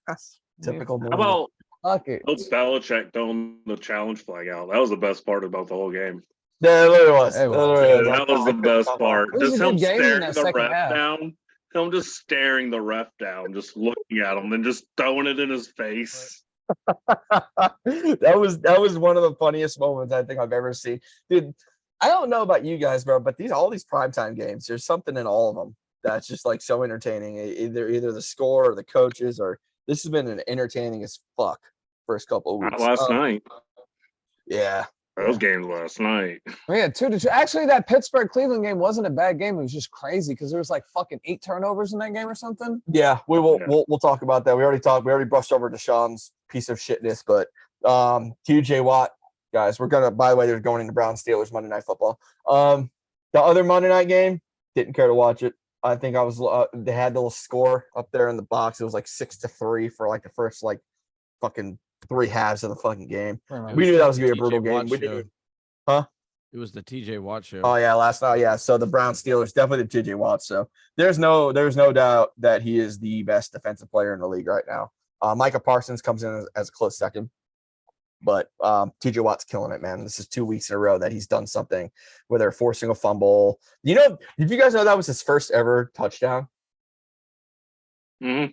That's typical. How about fuck it? Bill Belichick throwing the challenge flag out? That was the best part about the whole game. Yeah, it really was. That was the best part. Just him staring the ref down. Him just staring the ref down, just looking at him, and just throwing it in his face. That was one of the funniest moments I think I've ever seen. Dude, I don't know about you guys, bro, but all these primetime games, there's something in all of them that's just like so entertaining. Either the score or the coaches, or this has been an entertaining as fuck first couple of weeks. Last night. Yeah. Those games last night. We had 2-2. Actually, that Pittsburgh-Cleveland game wasn't a bad game. It was just crazy because there was like fucking 8 turnovers in that game or something. Yeah, we'll talk about that. We already brushed over Deshaun's piece of shitness, but TJ Watt, guys, by the way, they're going into Browns Steelers Monday Night Football. The other Monday night game, didn't care to watch it. I think they had the little score up there in the box. It was like 6-3 for like the first fucking 3 halves of the fucking game. We knew that was gonna be a brutal game. It was the TJ Watt show. Oh yeah, last night. Yeah, so the Browns Steelers, definitely the TJ Watt. So there's no doubt that he is the best defensive player in the league right now. Micah Parsons comes in as a close second, but TJ Watt's killing it, man. This is 2 weeks in a row that he's done something where they're forcing a fumble. Did you guys know that was his first ever touchdown? Mm-hmm.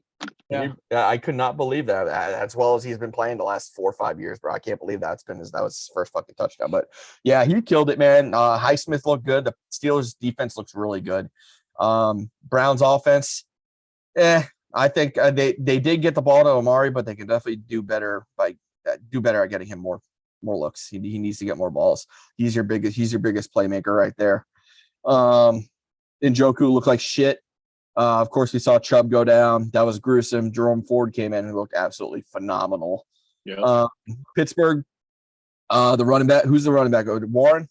Yeah, I could not believe that as well as he's been playing the last 4 or 5 years, bro. I can't believe that was his first fucking touchdown. But yeah, he killed it, man. Highsmith looked good. The Steelers defense looks really good. Browns offense, I think they did get the ball to Amari, but they can definitely do better at getting him more looks. He needs to get more balls. He's your biggest playmaker right there. Njoku looked like shit. Of course, we saw Chubb go down. That was gruesome. Jerome Ford came in and looked absolutely phenomenal. Yeah. Pittsburgh, the running back. Who's the running back? Warren.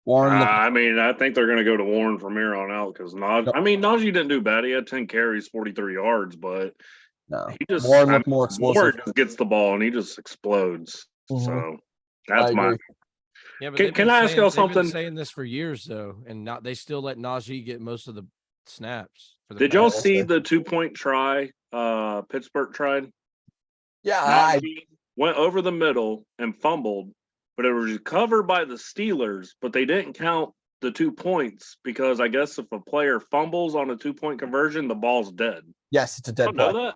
I think they're going to go to Warren from here on out because Najee didn't do bad. He had 10 carries, 43 yards, but Warren looked more explosive. Warren just gets the ball and he just explodes. Mm-hmm. So that's my. Yeah, but can I ask y'all something? They've been saying this for years though, and they still let Najee get most of the snaps. Did y'all see the 2-point try Pittsburgh tried? Yeah, Najee went over the middle and fumbled, but it was covered by the Steelers, but they didn't count the 2 points because I guess if a player fumbles on a 2-point conversion, the ball's dead. Yes, it's a dead I know play. that.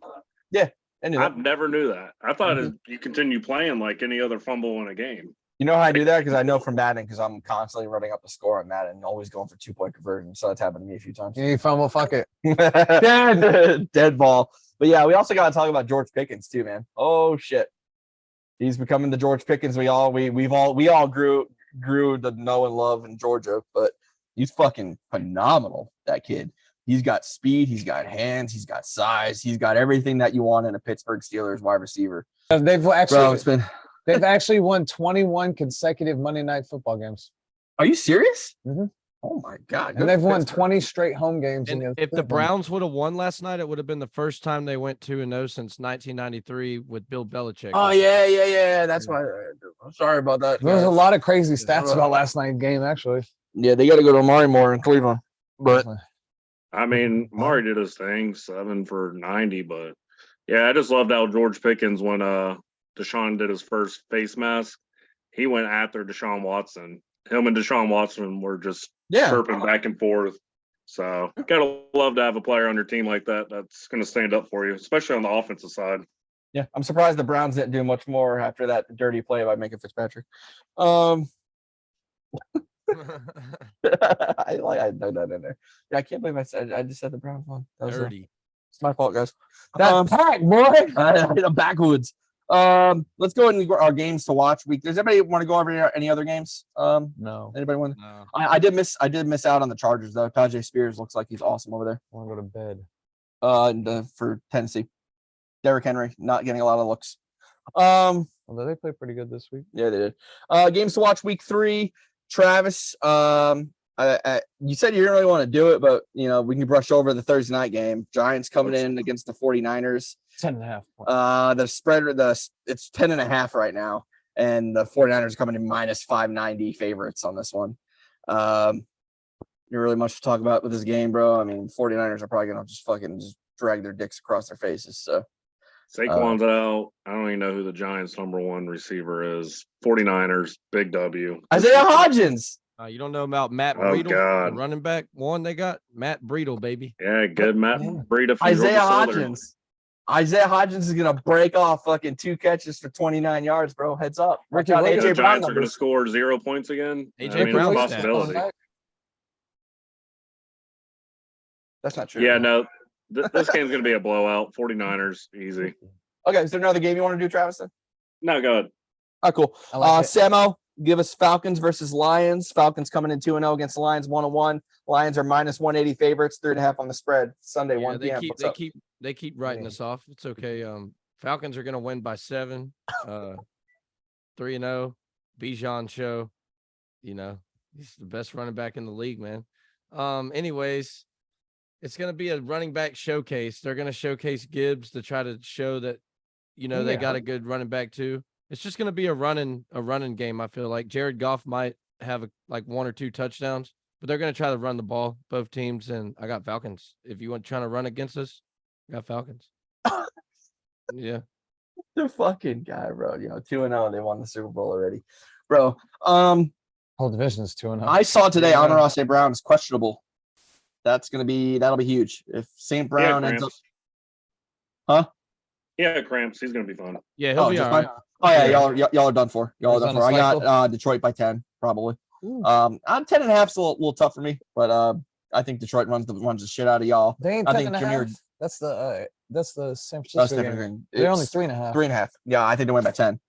Yeah, I knew I that. never knew that. I thought you continue playing like any other fumble in a game. You know how I do that? Because I know from Madden, because I'm constantly running up the score on Madden, always going for 2-point conversions. So that's happened to me a few times. You fumble, fuck it. Dead ball. But yeah, we also got to talk about George Pickens too, man. Oh shit, he's becoming the George Pickens we all grew to know and love in Georgia. But he's fucking phenomenal. That kid. He's got speed. He's got hands. He's got size. He's got everything that you want in a Pittsburgh Steelers wide receiver. They've actually. Bro, it's been. They've actually won 21 consecutive Monday Night Football games. Are you serious? Mm-hmm. Oh my god! And they've won 20 straight home games. And if the Browns would have won last night, it would have been the first time they went 2-0 since 1993 with Bill Belichick. Oh yeah. That's why. I'm sorry about that. There was a lot of crazy stats about last night's game, actually. Yeah, they got to go to Amari Moore in Cleveland, but I mean, Amari did his thing, 7 for 90. But yeah, I just loved how George Pickens when Deshaun did his first face mask, he went after Deshaun Watson. Him and Deshaun Watson were just chirping back and forth. So gotta love to have a player on your team like that that's going to stand up for you, especially on the offensive side. Yeah, I'm surprised the Browns didn't do much more after that dirty play by Minka Fitzpatrick. I know that in there. Yeah, I can't believe I just said the Browns won. That was dirty. It's my fault, guys. That's packed, boy. I'm backwoods. Let's go ahead and our games to watch week. Does anybody want to go over any other games? No. Anybody want? No. I did miss out on the Chargers though. Tajay Spears looks like he's awesome over there. I want to go to bed. For Tennessee, Derrick Henry not getting a lot of looks. Although they played pretty good this week. Yeah, they did. Games to watch week 3. Travis, you said you didn't really want to do it, but we can brush over the Thursday night game. Giants coming in against the 49ers. 10.5. The spread it's 10.5 right now, and the 49ers are coming in minus 590 favorites on this one. Not really much to talk about with this game, bro. I mean, 49ers are probably gonna just drag their dicks across their faces. So Saquon's out. I don't even know who the Giants' number 1 receiver is. 49ers, big W. Isaiah Hodgins. You don't know about Matt Oh, Breidel, God. the running back one they got? Matt Breidel, baby. Yeah, good Matt Breida from Isaiah Georgia Southern. Hodgins. Isaiah Hodgins is gonna break off fucking 2 catches for 29 yards, bro. Heads up. Ricky Watch out, Williams. The AJ Brown Giants are going to numbers. score 0 points again. AJ I mean, it's a Brown's possibility. That's not true. Yeah, no, this game's going to be a blowout. 49ers, easy. Okay, is there another game you want to do, Travis? Then? No, go ahead. Oh, cool. I like it. Samo, give us Falcons versus Lions. Falcons coming in 2-0 against the Lions, 1-1. Lions are minus 180 favorites, 3.5 on the spread. Sunday, 1 p.m. They keep writing us off. It's okay. Falcons are gonna win by 7. 3-0. Bijan show. He's the best running back in the league, man. Anyways, it's gonna be a running back showcase. They're gonna showcase Gibbs to try to show that they got a good running back too. It's just gonna be a running game. I feel like Jared Goff might have 1 or 2 touchdowns, but they're gonna try to run the ball, both teams, and I got Falcons. If you want trying to run against us, I got Falcons. Yeah. The fucking guy, bro. 2-0. They won the Super Bowl already, bro. Whole division is 2-0. I saw today Amon-Ra St. Brown is questionable. That'll be huge. If St. Brown ends up, Yeah, cramps. He's going to be fun. Yeah, he'll be all right. Oh yeah, y'all are done for. Y'all are He's done on for. a I cycle. got Detroit by 10 probably. Ooh. I'm 10.5 is a little tough for me, but I think Detroit runs the shit out of y'all. They ain't I 10 think and a Jameer- half. That's the San That's Francisco game. different. They're only It's 3.5. 3.5. Yeah, I think they win by 10.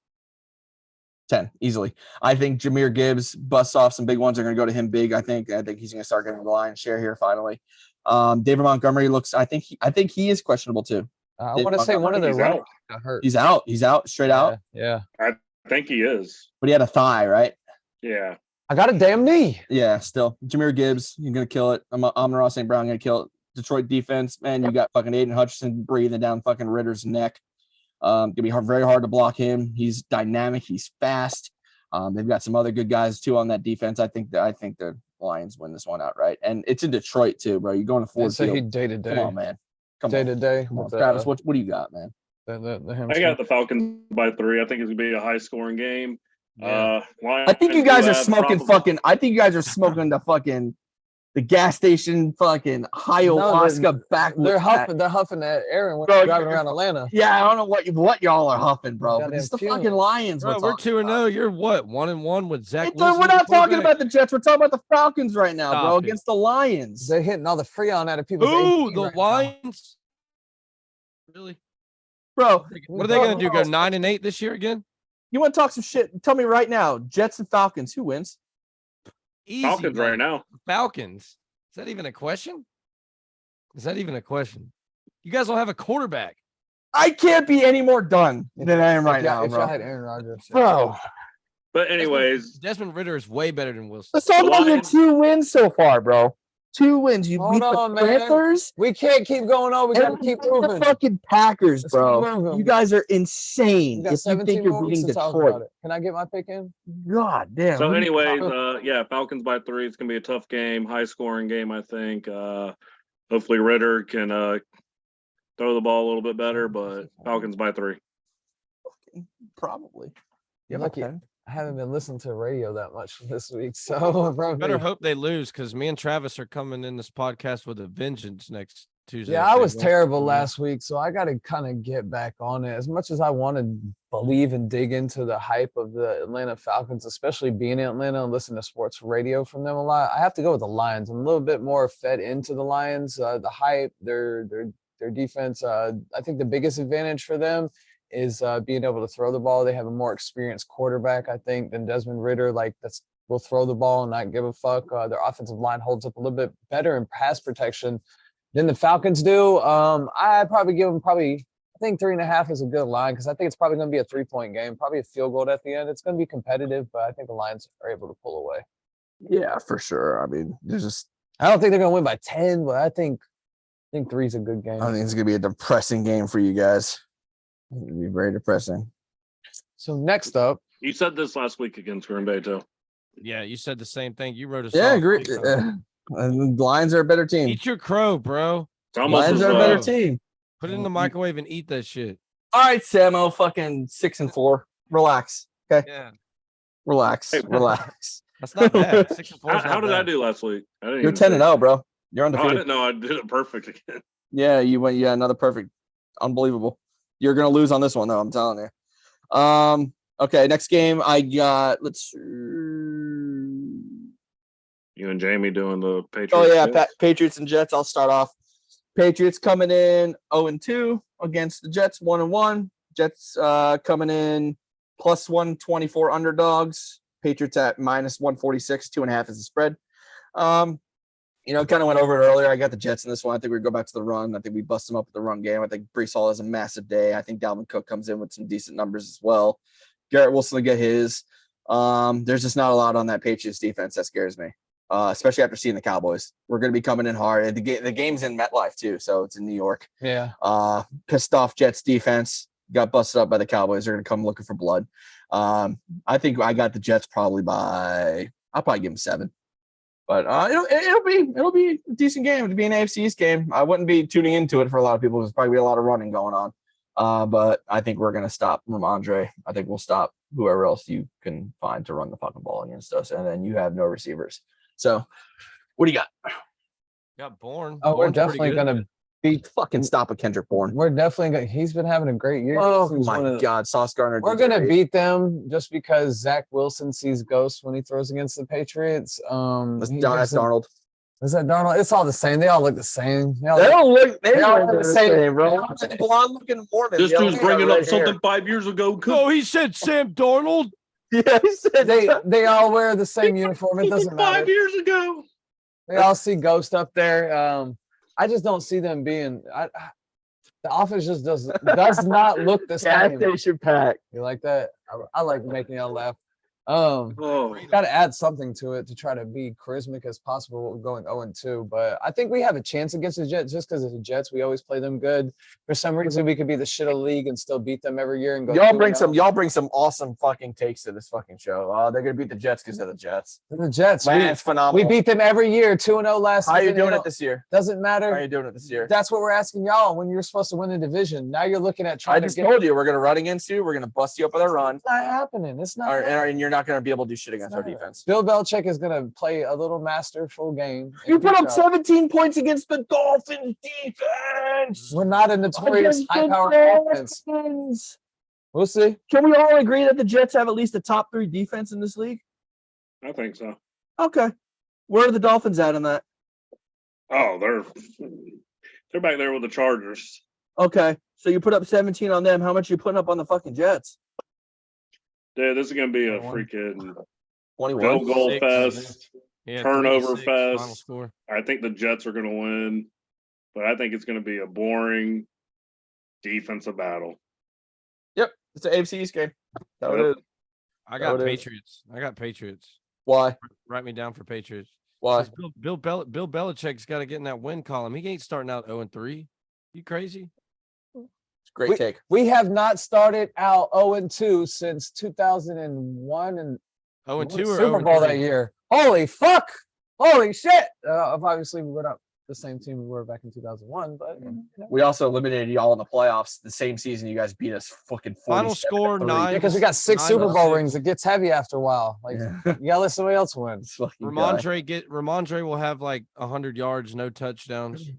10 easily. I think Jameer Gibbs busts off some big ones. Are going to go to him big. I think he's going to start getting the lion's share here finally. David Montgomery looks. I think he is questionable too. I want to say one of their He's running out. got hurt. He's out. He's out. Straight out. Yeah. I think he is. But he had a thigh, right? Yeah. I got a damn knee. Yeah. Still, Jameer Gibbs. You're going to kill it. Amon-Ra St. Brown going to kill it. Detroit defense, man. You got fucking Aiden Hutchinson breathing down fucking Ritter's neck. Gonna be very hard to block him. He's dynamic. He's fast. They've got some other good guys too on that defense. I think the Lions win this one outright, and it's in Detroit too, bro. You're going to Ford So he Field. day to day. Come on, man. Come Day on. to day. Come on. Travis, what do you got, man? The I got the Falcons by 3. I think it's going to be a high-scoring game. I think you guys are smoking fucking. I think you guys are smoking the gas station fucking ayahuasca back. They're huffing that air and driving around Atlanta. Yeah, I don't know what y'all are huffing, bro. But it's the fucking Lions. Bro, we're 2-0. You're what? 1-1 with Zach Wilson. We're not talking about the Jets. We're talking about the Falcons right now, bro. Against the Lions. They're hitting all the freon out of people. Ooh, the Lions. Really, bro? What are they gonna do? Go 9-8 this year again? You want to talk some shit? Tell me right now. Jets and Falcons. Who wins? Easy, Falcons right now. Falcons. Is that even a question? You guys don't have a quarterback. I can't be any more done than I am right now, if bro. I had Aaron Rodgers, bro. But anyways, Desmond Ritter is way better than Wilson. Let's talk about your 2 wins so far, bro. 2 wins. You beat the Panthers. We can't keep going on. We got to keep moving. The fucking Packers, bro. You guys are insane. If you think you're beating Detroit. Can I get my pick in? God damn. So anyways, Falcons by 3. It's going to be a tough game, high-scoring game, I think. Hopefully Ritter can throw the ball a little bit better, but Falcons by 3. Probably. Yeah, I haven't been listening to radio that much this week, so better hope they lose because me and Travis are coming in this podcast with a vengeance next Tuesday. Yeah, I was terrible last week, so I got to kind of get back on it. As much as I want to believe and dig into the hype of the Atlanta Falcons, especially being in Atlanta and listen to sports radio from them a lot, I have to go with the Lions. I'm a little bit more fed into the Lions. The hype, their defense. I think the biggest advantage for them is being able to throw the ball. They have a more experienced quarterback, I think, than Desmond Ritter. Will throw the ball and not give a fuck. Their offensive line holds up a little bit better in pass protection than the Falcons do. I probably give them I think 3.5 is a good line because I think it's probably going to be a 3-point game, probably a field goal at the end. It's going to be competitive, but I think the Lions are able to pull away. Yeah, for sure. I mean, I don't think they're going to win by 10, but I think 3 is a good game. I think it's going to be a depressing game for you guys. It's going to be very depressing. So next up. You said this last week against Green Bay, too. Yeah, you said the same thing. You wrote a I agree. The Lions are a better team. Eat your crow, bro. Lions are a better team. Put it in the microwave and eat that shit. All right, Samo, fucking 6-4. Relax. Okay. Yeah. Relax. Relax. That's not bad. 6-4. How did I do last week? You're 10-0, bro. You're undefeated. I didn't know I did it perfect again. Yeah, you went. Yeah, another perfect. Unbelievable. You're gonna lose on this one, though. I'm telling you. Okay, next game I got. You and Jamie doing the Patriots. Oh yeah, Patriots and Jets. I'll start off. Patriots coming in 0-2 against the Jets, 1-1. Jets coming in plus 124 underdogs. Patriots at minus 146, 2.5 is the spread. Kind of went over it earlier. I got the Jets in this one. I think we go back to the run. I think we bust them up with the run game. I think Breece Hall has a massive day. I think Dalvin Cook comes in with some decent numbers as well. Garrett Wilson will get his. There's just not a lot on that Patriots defense that scares me, especially after seeing the Cowboys. We're going to be coming in hard. The game's in MetLife too, so it's in New York. Yeah. Pissed off Jets defense got busted up by the Cowboys. They're going to come looking for blood. I think I got the Jets probably by. I'll probably give them 7. But it'll be a decent game. It'll be an AFC East game. I wouldn't be tuning into it for a lot of people. There's probably a lot of running going on. But I think we're gonna stop Ramondre. I think we'll stop whoever else you can find to run the fucking ball against us. And then you have no receivers. So what do you got? Got Bourne. Oh, we're definitely gonna fucking stop a Kendrick Bourne. We're definitely gonna. He's been having a great year. Oh my God, Sauce Gardner. We're gonna beat them just because Zach Wilson sees ghosts when he throws against the Patriots. That's Darnold. Is that Darnold? It's all the same. They all look the same. They all look the same, bro. Blonde looking Mormon. This dude's bringing up something 5 years ago. Oh, he said Sam Darnold. Yeah, he said they all wear the same uniform. It doesn't matter. 5 years ago. They all see ghost up there. I just don't see them being. The offense just does not look the same. Gas station pack. You like that? I like making y'all laugh. Got to add something to it to try to be charismatic as possible. We're going 0-2, but I think we have a chance against the Jets just because of the Jets. We always play them good. For some reason, we could be the shit of the league and still beat them every year. And go. Y'all bring some awesome fucking takes to this fucking show. They're gonna beat the Jets because they're the Jets. They're the Jets. Man, it's phenomenal. We beat them every year. 2-0 last. How are you doing it this year? Doesn't matter. How are you doing it this year? That's what we're asking y'all when you're supposed to win the division. Now you're looking at trying. I just told you we're gonna run against you. We're gonna bust you up with a run. It's not happening. It's not. And you're not gonna be able to do shit against our defense. Bill Belichick is going to play a little masterful game. You put up 17 points against the Dolphins defense. We're not a notorious high-powered offense. We'll see. Can we all agree that the Jets have at least a top 3 defense in this league? I think so. Okay. Where are the Dolphins at on that? Oh, they're back there with the Chargers. Okay. So you put up 17 on them. How much are you putting up on the fucking Jets? Dude, this is going to be a freaking 21. field goal fest, turnover 3-6 fest. final score. I think the Jets are going to win, but I think it's going to be a boring defensive battle. Yep. It's an AFC East game. That's what it is. I got Patriots. I got Patriots. Why? Write me down for Patriots. Why? Bill Belichick's got to get in that win column. He ain't starting out 0-3. You crazy? Great take. We have not started out 0-2 since 2001 and 0-2 or Super Bowl 0-3? that year. Holy fuck! Holy shit! Obviously, we were not the same team we were back in 2001, but we also eliminated y'all in the playoffs the same season. You guys beat us fucking 47-3. Final score 9. because we got 6 Super Bowl 9-6. rings. It gets heavy after a while. Like you gotta let somebody else win. Ramondre will have like 100 yards, no touchdowns.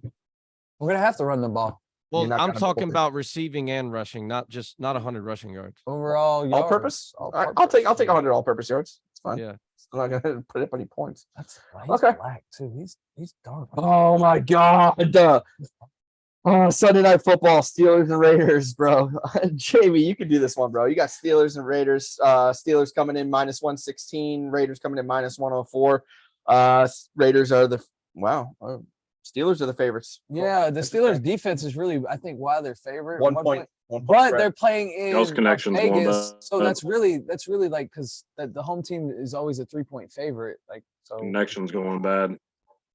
We're gonna have to run the ball. Well, I'm talking about receiving and rushing, not 100 rushing yards. Overall, all purpose. I'll take 100 all-purpose yards. It's fine. Yeah, I'm not gonna put up any points. That's okay. Black too. He's dark. Oh my god. Sunday Night Football, Steelers and Raiders, bro. Jamie, you can do this one, bro. You got Steelers and Raiders. Steelers coming in -116. Raiders coming in -104. Raiders are the Steelers are the favorites. Yeah, the Steelers defense is really, I think, why they're favorite. 1 point. But they're playing in Those connections Vegas, so that's really like because the home team is always a 3-point favorite. Like so, Connections going bad.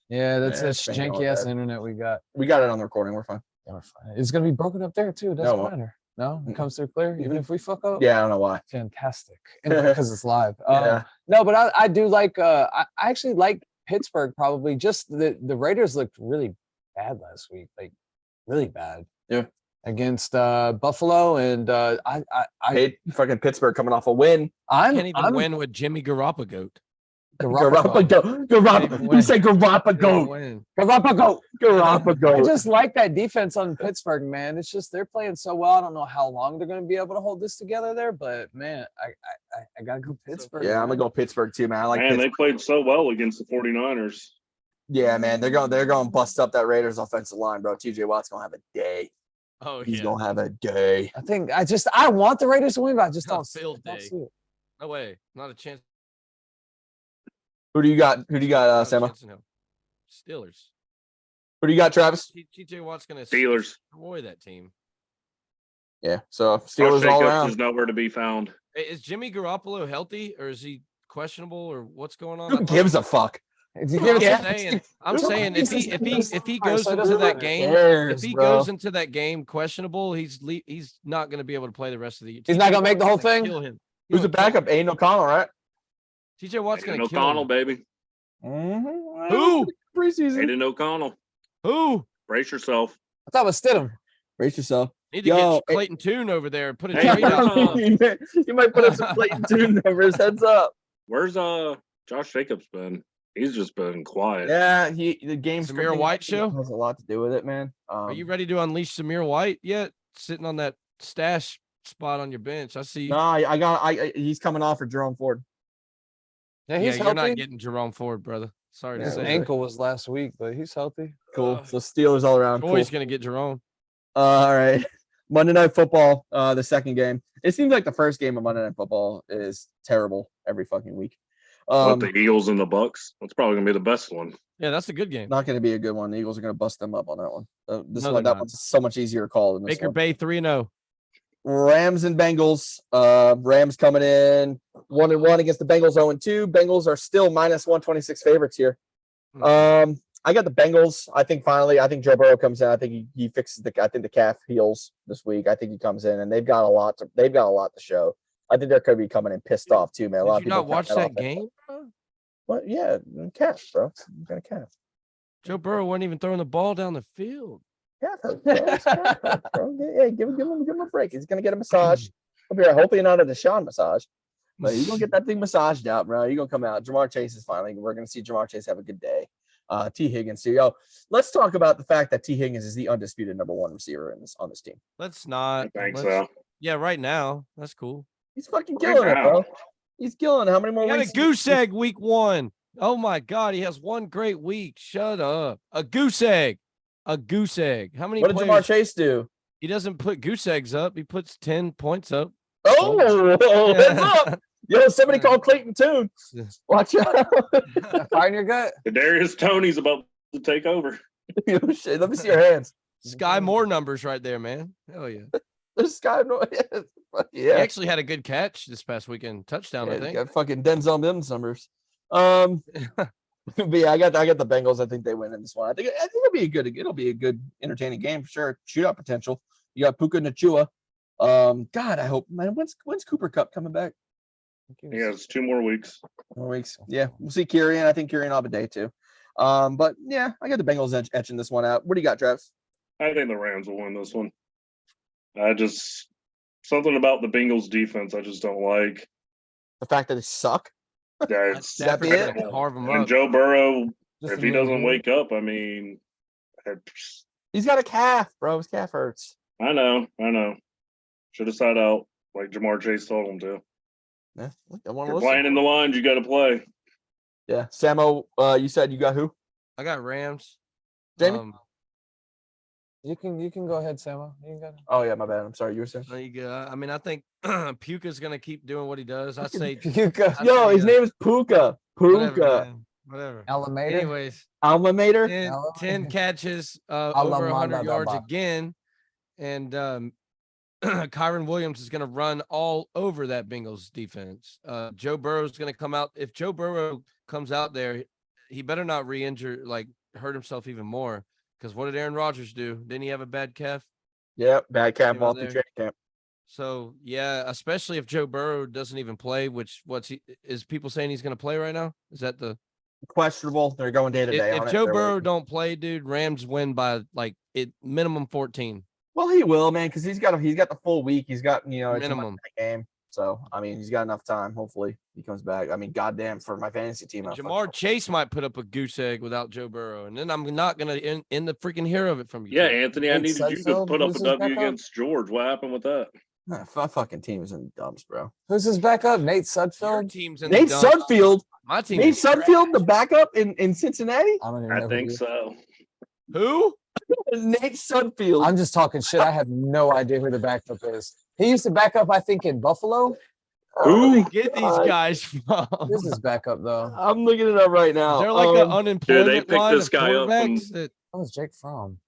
Yeah, that's janky ass internet we got. We got it on the recording. We're fine. Yeah, we're fine. It's gonna be broken up there too. It doesn't matter. No, it comes through clear, even if we fuck up. Yeah, I don't know why. Fantastic, because it's live. No, but I do like. I actually like Pittsburgh. Probably just the Raiders looked really bad last week, like really bad. Yeah, against Buffalo, and I hate fucking Pittsburgh coming off a win. I can't even win with Jimmy Garoppolo. Garoppolo. You say Garoppolo. Garoppolo. I just like that defense on Pittsburgh, man. It's just they're playing so well. I don't know how long they're going to be able to hold this together there, but man, I gotta go Pittsburgh. Yeah, I'm gonna go Pittsburgh too, man. I like. Man, they played so well against the 49ers. Yeah, man, they're going to bust up that Raiders offensive line, bro. TJ Watt's gonna have a day. Oh, he's gonna have a day. I want the Raiders to win, but I just don't see it. No way, not a chance. Who do you got? Sama? Steelers. Who do you got, Travis? TJ Watt's gonna destroy that team. Yeah, so Steelers all around. Is nowhere to be found. Hey, is Jimmy Garoppolo healthy or is he questionable or what's going on? Who gives a fuck? I'm saying if he goes into that game, goes into that game questionable, he's not going to be able to play the rest of the year. He's not going to make the whole thing. Kill him. Who's the backup? Aiden O'Connell, right? TJ Watt's going to kill O'Connell, him. baby. Mm-hmm. Who? Preseason. Aiden O'Connell. Who? Brace yourself. I thought it was Stidham. Brace yourself. Need to get Clayton Tune over there and put a trade out. You might put up some Clayton Tune over his heads up. Where's Josh Jacobs been? He's just been quiet. Yeah, the game's Samir White show has a lot to do with it, man. Are you ready to unleash Samir White yet? Sitting on that stash spot on your bench, I see. No, he's coming off for Jerome Ford. Yeah, you're not getting Jerome Ford, brother. Sorry to say. His ankle was last week, but he's healthy. Cool. So Steelers all around. Always gonna get Jerome. All right. Monday Night Football, the second game. It seems like the first game of Monday Night Football is terrible every fucking week. The Eagles and the Bucks. That's probably gonna be the best one. Yeah, that's a good game. Not going to be a good one. The Eagles are going to bust them up on that one. That one's so much easier to call than this Baker one. Bay 3-0. Rams and Bengals. Rams coming in 1-1 against the Bengals 0-2. Bengals are still minus 126 favorites here. I got the Bengals. I think Joe Burrow comes in. I think he fixes the calf heals this week. I think he comes in and they've got a lot to show. I think they're going to be coming in pissed off too, man. A lot of Did you people not watch that game? What? Yeah, calf, bro. You got a calf. Joe Burrow wasn't even throwing the ball down the field. Calf hurt, bro. Yeah, give him a break. He's gonna get a massage. Hopefully not a Deshaun massage. But you're gonna get that thing massaged out, bro. You're gonna come out. Jamar Chase is finally. We're gonna see Jamar Chase have a good day. T. Higgins here. Yo, let's talk about the fact that T. Higgins is the undisputed number one receiver on this team. Let's not. I think so. Yeah, right now. That's cool. He's fucking killing it, bro. He's killing it. How many more He weeks? got a goose egg week 1. Oh my God, he has one great week. Shut up. A goose egg. A goose egg. How many? What did Jamar Chase do? He doesn't put goose eggs up. He puts 10 points up. Oh, that's up. Yo, somebody called Clayton Tune. Watch out. Fire in your gut. Darius Toney's about to take over. Yo, shit. Let me see your hands. Sky Moore numbers right there, man. Hell yeah. There's Sky Moore. He Yeah. actually had a good catch this past weekend. Touchdown, I think. Got fucking Denzel Mims numbers. But yeah, I got the Bengals. I think they win in this one. I think it'll be a good entertaining game for sure. Shootout potential. You got Puka Nacua. God, I hope, man. When's Cooper Kupp coming back? Yeah, it's 2 more weeks. More weeks. Yeah, we'll see Kyrian. I think Kyrian will have a day too. But yeah, I got the Bengals etching this one out. What do you got, Travis? I think the Rams will win this one. Something about the Bengals defense I just don't like. The fact that they suck. Yeah, That be it? Carve him and up. Joe Burrow, Just if a he little doesn't bit. wake up, I mean, He's got a calf, bro. His calf hurts. I know. Should have sat out like Jamar Chase told him to. Yeah, If you're playing in the lines, you got to play. Yeah, Samo. You said you got who? I got Rams. Jamie? You can go ahead, Samo. You can go. Oh yeah, my bad. I'm sorry. You were saying. There you go. I mean, I think Puka's gonna keep doing what he does. I say, Puka. Yo, his name is Puka. whatever, Puka. man. Whatever. Alamater. Anyways, Alma Mater. 10 catches, over Alama 100 yards Baba. again, and Kyron Williams is gonna run all over that Bengals defense. Joe Burrow is gonna come out. If Joe Burrow comes out there, he better not re-injure, like hurt himself even more. Because what did Aaron Rodgers do? Didn't he have a bad calf? Yep, bad calf Came ball out through there. training camp. So yeah, especially if Joe Burrow doesn't even play, is people saying he's going to play right now? Is that the Questionable. They're going day to day on if it. Joe They're Burrow waiting. don't play, dude, Rams win by like minimum 14. Well, he will, man, because he's got the full week. He's got it's a Monday Minimum. night game. So I mean, he's got enough time. Hopefully, he comes back. I mean, goddamn, for my fantasy team, And Jamar Chase might put up a goose egg without Joe Burrow, and then I'm not going to end the freaking hear of it from you. Yeah, two. Anthony, I Nate needed you to Sudfeld, put up a who's his W backup? against George. What happened with that? My fucking team is in the dumps, bro. Who's his backup? Nate Your Sudfeld. team's in Nate the dumps. Sudfeld. My team. Nate is Sudfeld, the backup in Cincinnati. I don't even know. I who think he is. so. Who? Nate Sudfeld. I'm just talking shit. I have no idea who the backup is. He used to back up, I think, in Buffalo. Who? Get these God. guys from? This is backup though. I'm looking it up right now. Is there like an unemployment picked line this of guy up from- quarterbacks that That was Jake Fromm.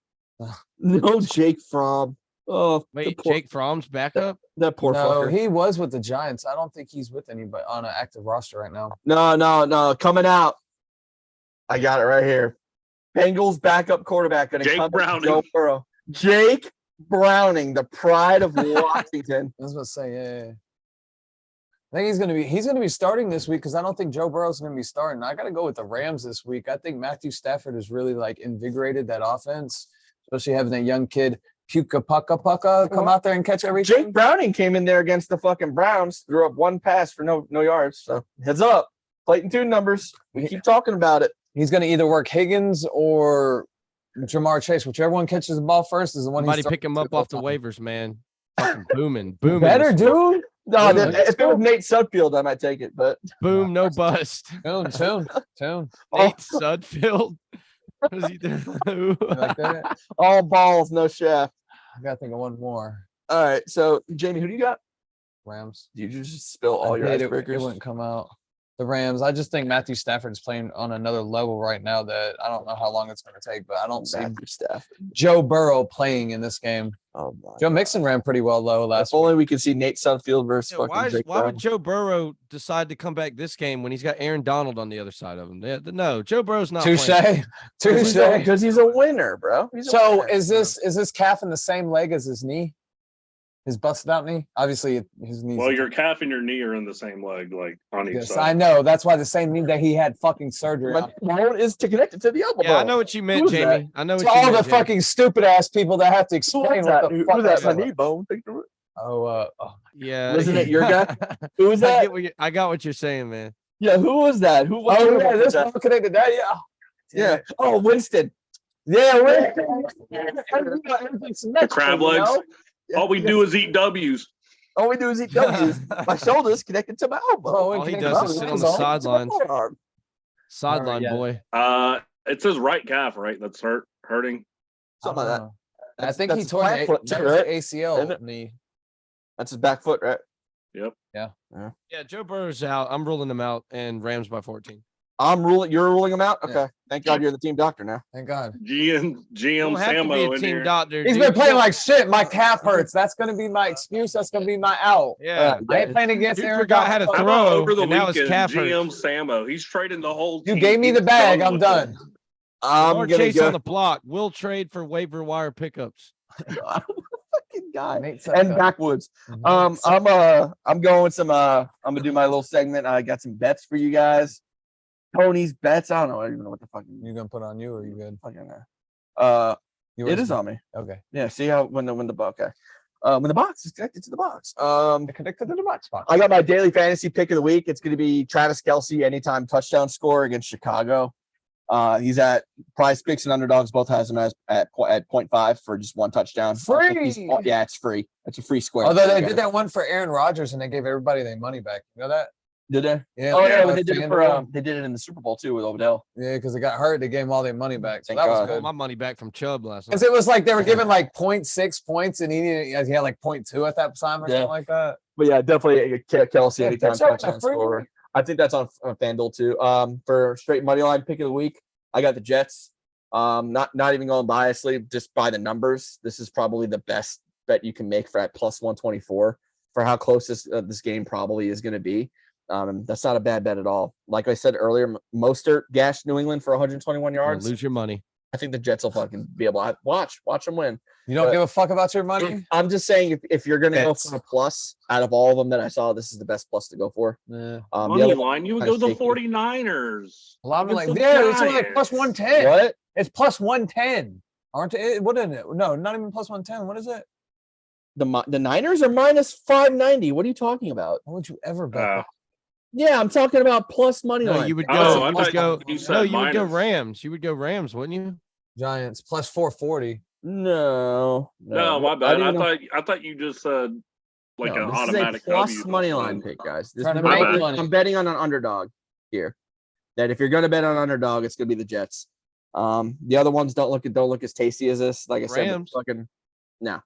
no Jake Fromm. Oh, wait, Jake Fromm's backup? that poor No, fucker. he was with the Giants. I don't think he's with anybody on an active roster right now. No, coming out. I got it right here. Bengals backup quarterback going to Jake come Browning. Joe Burrow. Jake Browning, the pride of Washington. I was going to say, yeah. I think he's gonna be starting this week because I don't think Joe Burrow's gonna be starting. I gotta go with the Rams this week. I think Matthew Stafford has really like invigorated that offense, especially having a young kid Puka come out there and catch everything. Jake Browning came in there against the fucking Browns, threw up one pass for no yards. So heads up. Clayton Tune numbers. We keep talking about it. He's gonna either work Higgins or Jamar Chase, whichever one catches the ball first is the one. Somebody pick him up off the waivers, man. Fucking booming. Better, dude. No, Boom. if it was Nate Sudfeld, I might take it. But Boom, no bust. Tune. Nate Sudfeld. What is he doing? You like that? all balls, no shaft. I gotta think of one more. All right. So Jamie, who do you got? Rams. Did you just spill all I your did, it icebreakers? wouldn't come out. The Rams. I just think Matthew Stafford's playing on another level right now that I don't know how long it's going to take, but I don't see Joe Burrow playing in this game. Oh my Joe Mixon ran pretty well though last If only we could see Nate Sudfeld versus fucking why would Joe Burrow decide to come back this game when he's got Aaron Donald on the other side of him? No, Joe Burrow's not. Touche. Because he's a winner, bro. Is this calf in the same leg as his knee? His busted out knee? Obviously, his knee. Well, your calf and your knee are in the same leg, like on each side. I know. That's why the same knee that he had fucking surgery on. Bone is connected to the elbow. Yeah, I know what you meant, Jamie. I know what you all meant. the fucking stupid ass people that have to explain what the fuck that's my knee bone. Yeah. Isn't it your guy? Who was that? I got what you're saying, man. Yeah, who was that? This one connected that. Yeah. Oh, Winston. Yeah, Winston. The crab legs. All we do is eat W's. All we do is eat W's. My shoulder's connected to my elbow. All he does is sit on the sidelines. Sideline boy. It says right calf, right? That's hurting. Something like that. I think he tore the ACL knee. That's his back foot, right? Yep. Yeah. Joe Burrow's out. I'm ruling him out, and Rams by 14. You're ruling him out? Okay. Yeah. Thank God you're the team doctor now. Thank God. GM Samo in here. Doctor, He's been playing like shit. My calf hurts. That's going to be my excuse. That's going to be my out. Yeah. I ain't playing against Dude Aaron. forgot how to How throw about over the and now weekend, his calf GM hurts. Samo. He's trading the whole team. You gave me the bag. I'm done. I'm Or gonna Chase go. on the block. We'll trade for waiver wire pickups. Fucking guy. Nate And Sudfeld. backwoods. I'm going with some I'm gonna do my little segment. I got some bets for you guys. Tony's bets. I don't know. I don't even know what the fuck You gonna put on you or you good? it is on me. Okay. Yeah, see how when the when the box is connected to the box. Connected to the box. I got my daily fantasy pick of the week. It's gonna be Travis Kelce anytime touchdown score against Chicago. He's at Prize Picks and Underdogs both has him at 0.5 for just one touchdown. Free. Yeah, it's free. It's a free square. Although they did that one for Aaron Rodgers and they gave everybody their money back. You know that? Did they? Yeah. Oh yeah, but with they did it for they did it in the Super Bowl too with Odell. Yeah, because they got hurt. They gave him all their money back. So Thank that was God. I got good. my money back from Chubb last night. Because it was like they were giving like 0.6 points and he had like 0.2 at that time or something like that. But yeah, definitely Kelce Yeah, anytime that's right, touchdown free. scorer. I think that's on FanDuel too. For straight money line pick of the week, I got the Jets. Not even going biasly, just by the numbers. This is probably the best bet you can make for at plus 124 for how close this game probably is going to be. That's not a bad bet at all. Like I said earlier, Mostert gashed New England for 121 yards. Lose your money. I think the Jets will fucking be able to watch them win. You don't give a fuck about your money? I'm just saying, if you're going to go for a plus out of all of them that I saw, this is the best plus to go for. Yeah. Money line, you would go the 49ers. A lot of like, Against the yeah, it's only like Giants. plus 110. What? It's plus 110. Aren't it? What is it? No, not even plus 110. What is it? The Niners are minus 590. What are you talking about? Why would you ever bet? that? Yeah, I'm talking about plus money No, line. you would Oh, go. I thought go you said no, you would go minus. Rams. You would go Rams, wouldn't you? Giants plus 440. No, No, my bad. didn't know- I thought you just said like no, an this automatic is a plus W. money line pick, guys. This Trying is to make I'm, money. I'm betting on an underdog here. That if you're going to bet on underdog, it's going to be the Jets. The other ones don't look as tasty as this. Like I said, Rams. fucking no.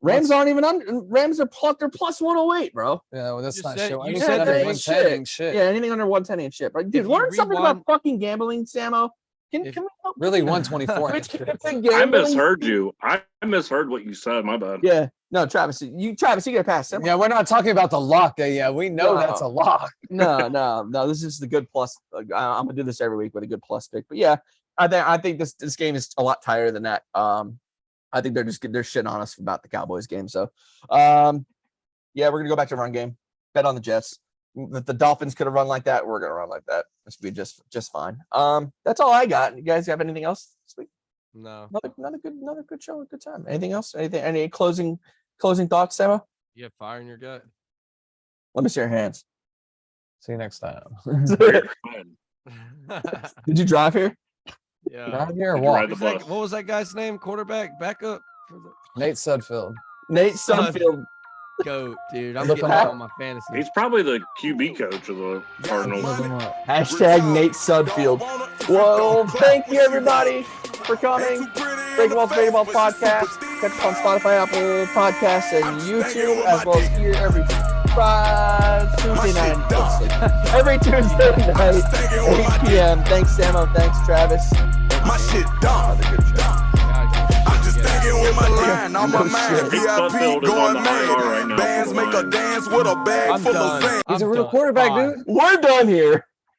Rams aren't even Rams are they're plus 108, bro. Yeah, well, that's You not said- shit. you Anything said under that ain't 110 shit. ain't shit. Yeah, anything under 110 ain't shit. But If dude, you learn something about rewind- fucking gambling, Samo. Can we help? Really, 124. ain't It's shit. it's a I gambling- misheard you. I misheard what you said. My bad. Yeah, no, Travis, you get a pass. Yeah, we're not talking about the lock. Yeah, we know No. that's a lock. No. This is the good plus. I'm gonna do this every week with a good plus pick. But yeah, I think this game is a lot tighter than that. I think they're shitting on us about the Cowboys game. So, yeah, we're gonna go back to run game. Bet on the Jets. If the Dolphins could have run like that, we're gonna run like that. This would be just fine. That's all I got. You guys have anything else this week? No. Another good show, a good time. Anything else? Any closing thoughts, Sama? You have fire in your gut. Let me see your hands. See you next time. Did you drive here? Yeah. Drive here or Did you walk? ride the bus? What was that guy's name? Quarterback, backup for the Nate Sudfeld. Nate Sudfeld. goat, dude. I'm Look getting him him up. on my fantasy. He's probably the QB coach of the Cardinals. Hashtag Nate Sudfield. Well, thank you everybody for coming. Breaking Ball Podcast. Catch us on Spotify, Apple Podcasts, and YouTube, as well as here every Tuesday night. Every Tuesday night, 8 p.m. Thanks, Samo. Thanks, Travis. My shit done. I'm just thinking with my line on my mind. VIP going mad. Bands make a dance with a bag full of sand. He's a real quarterback, dude. We're done here.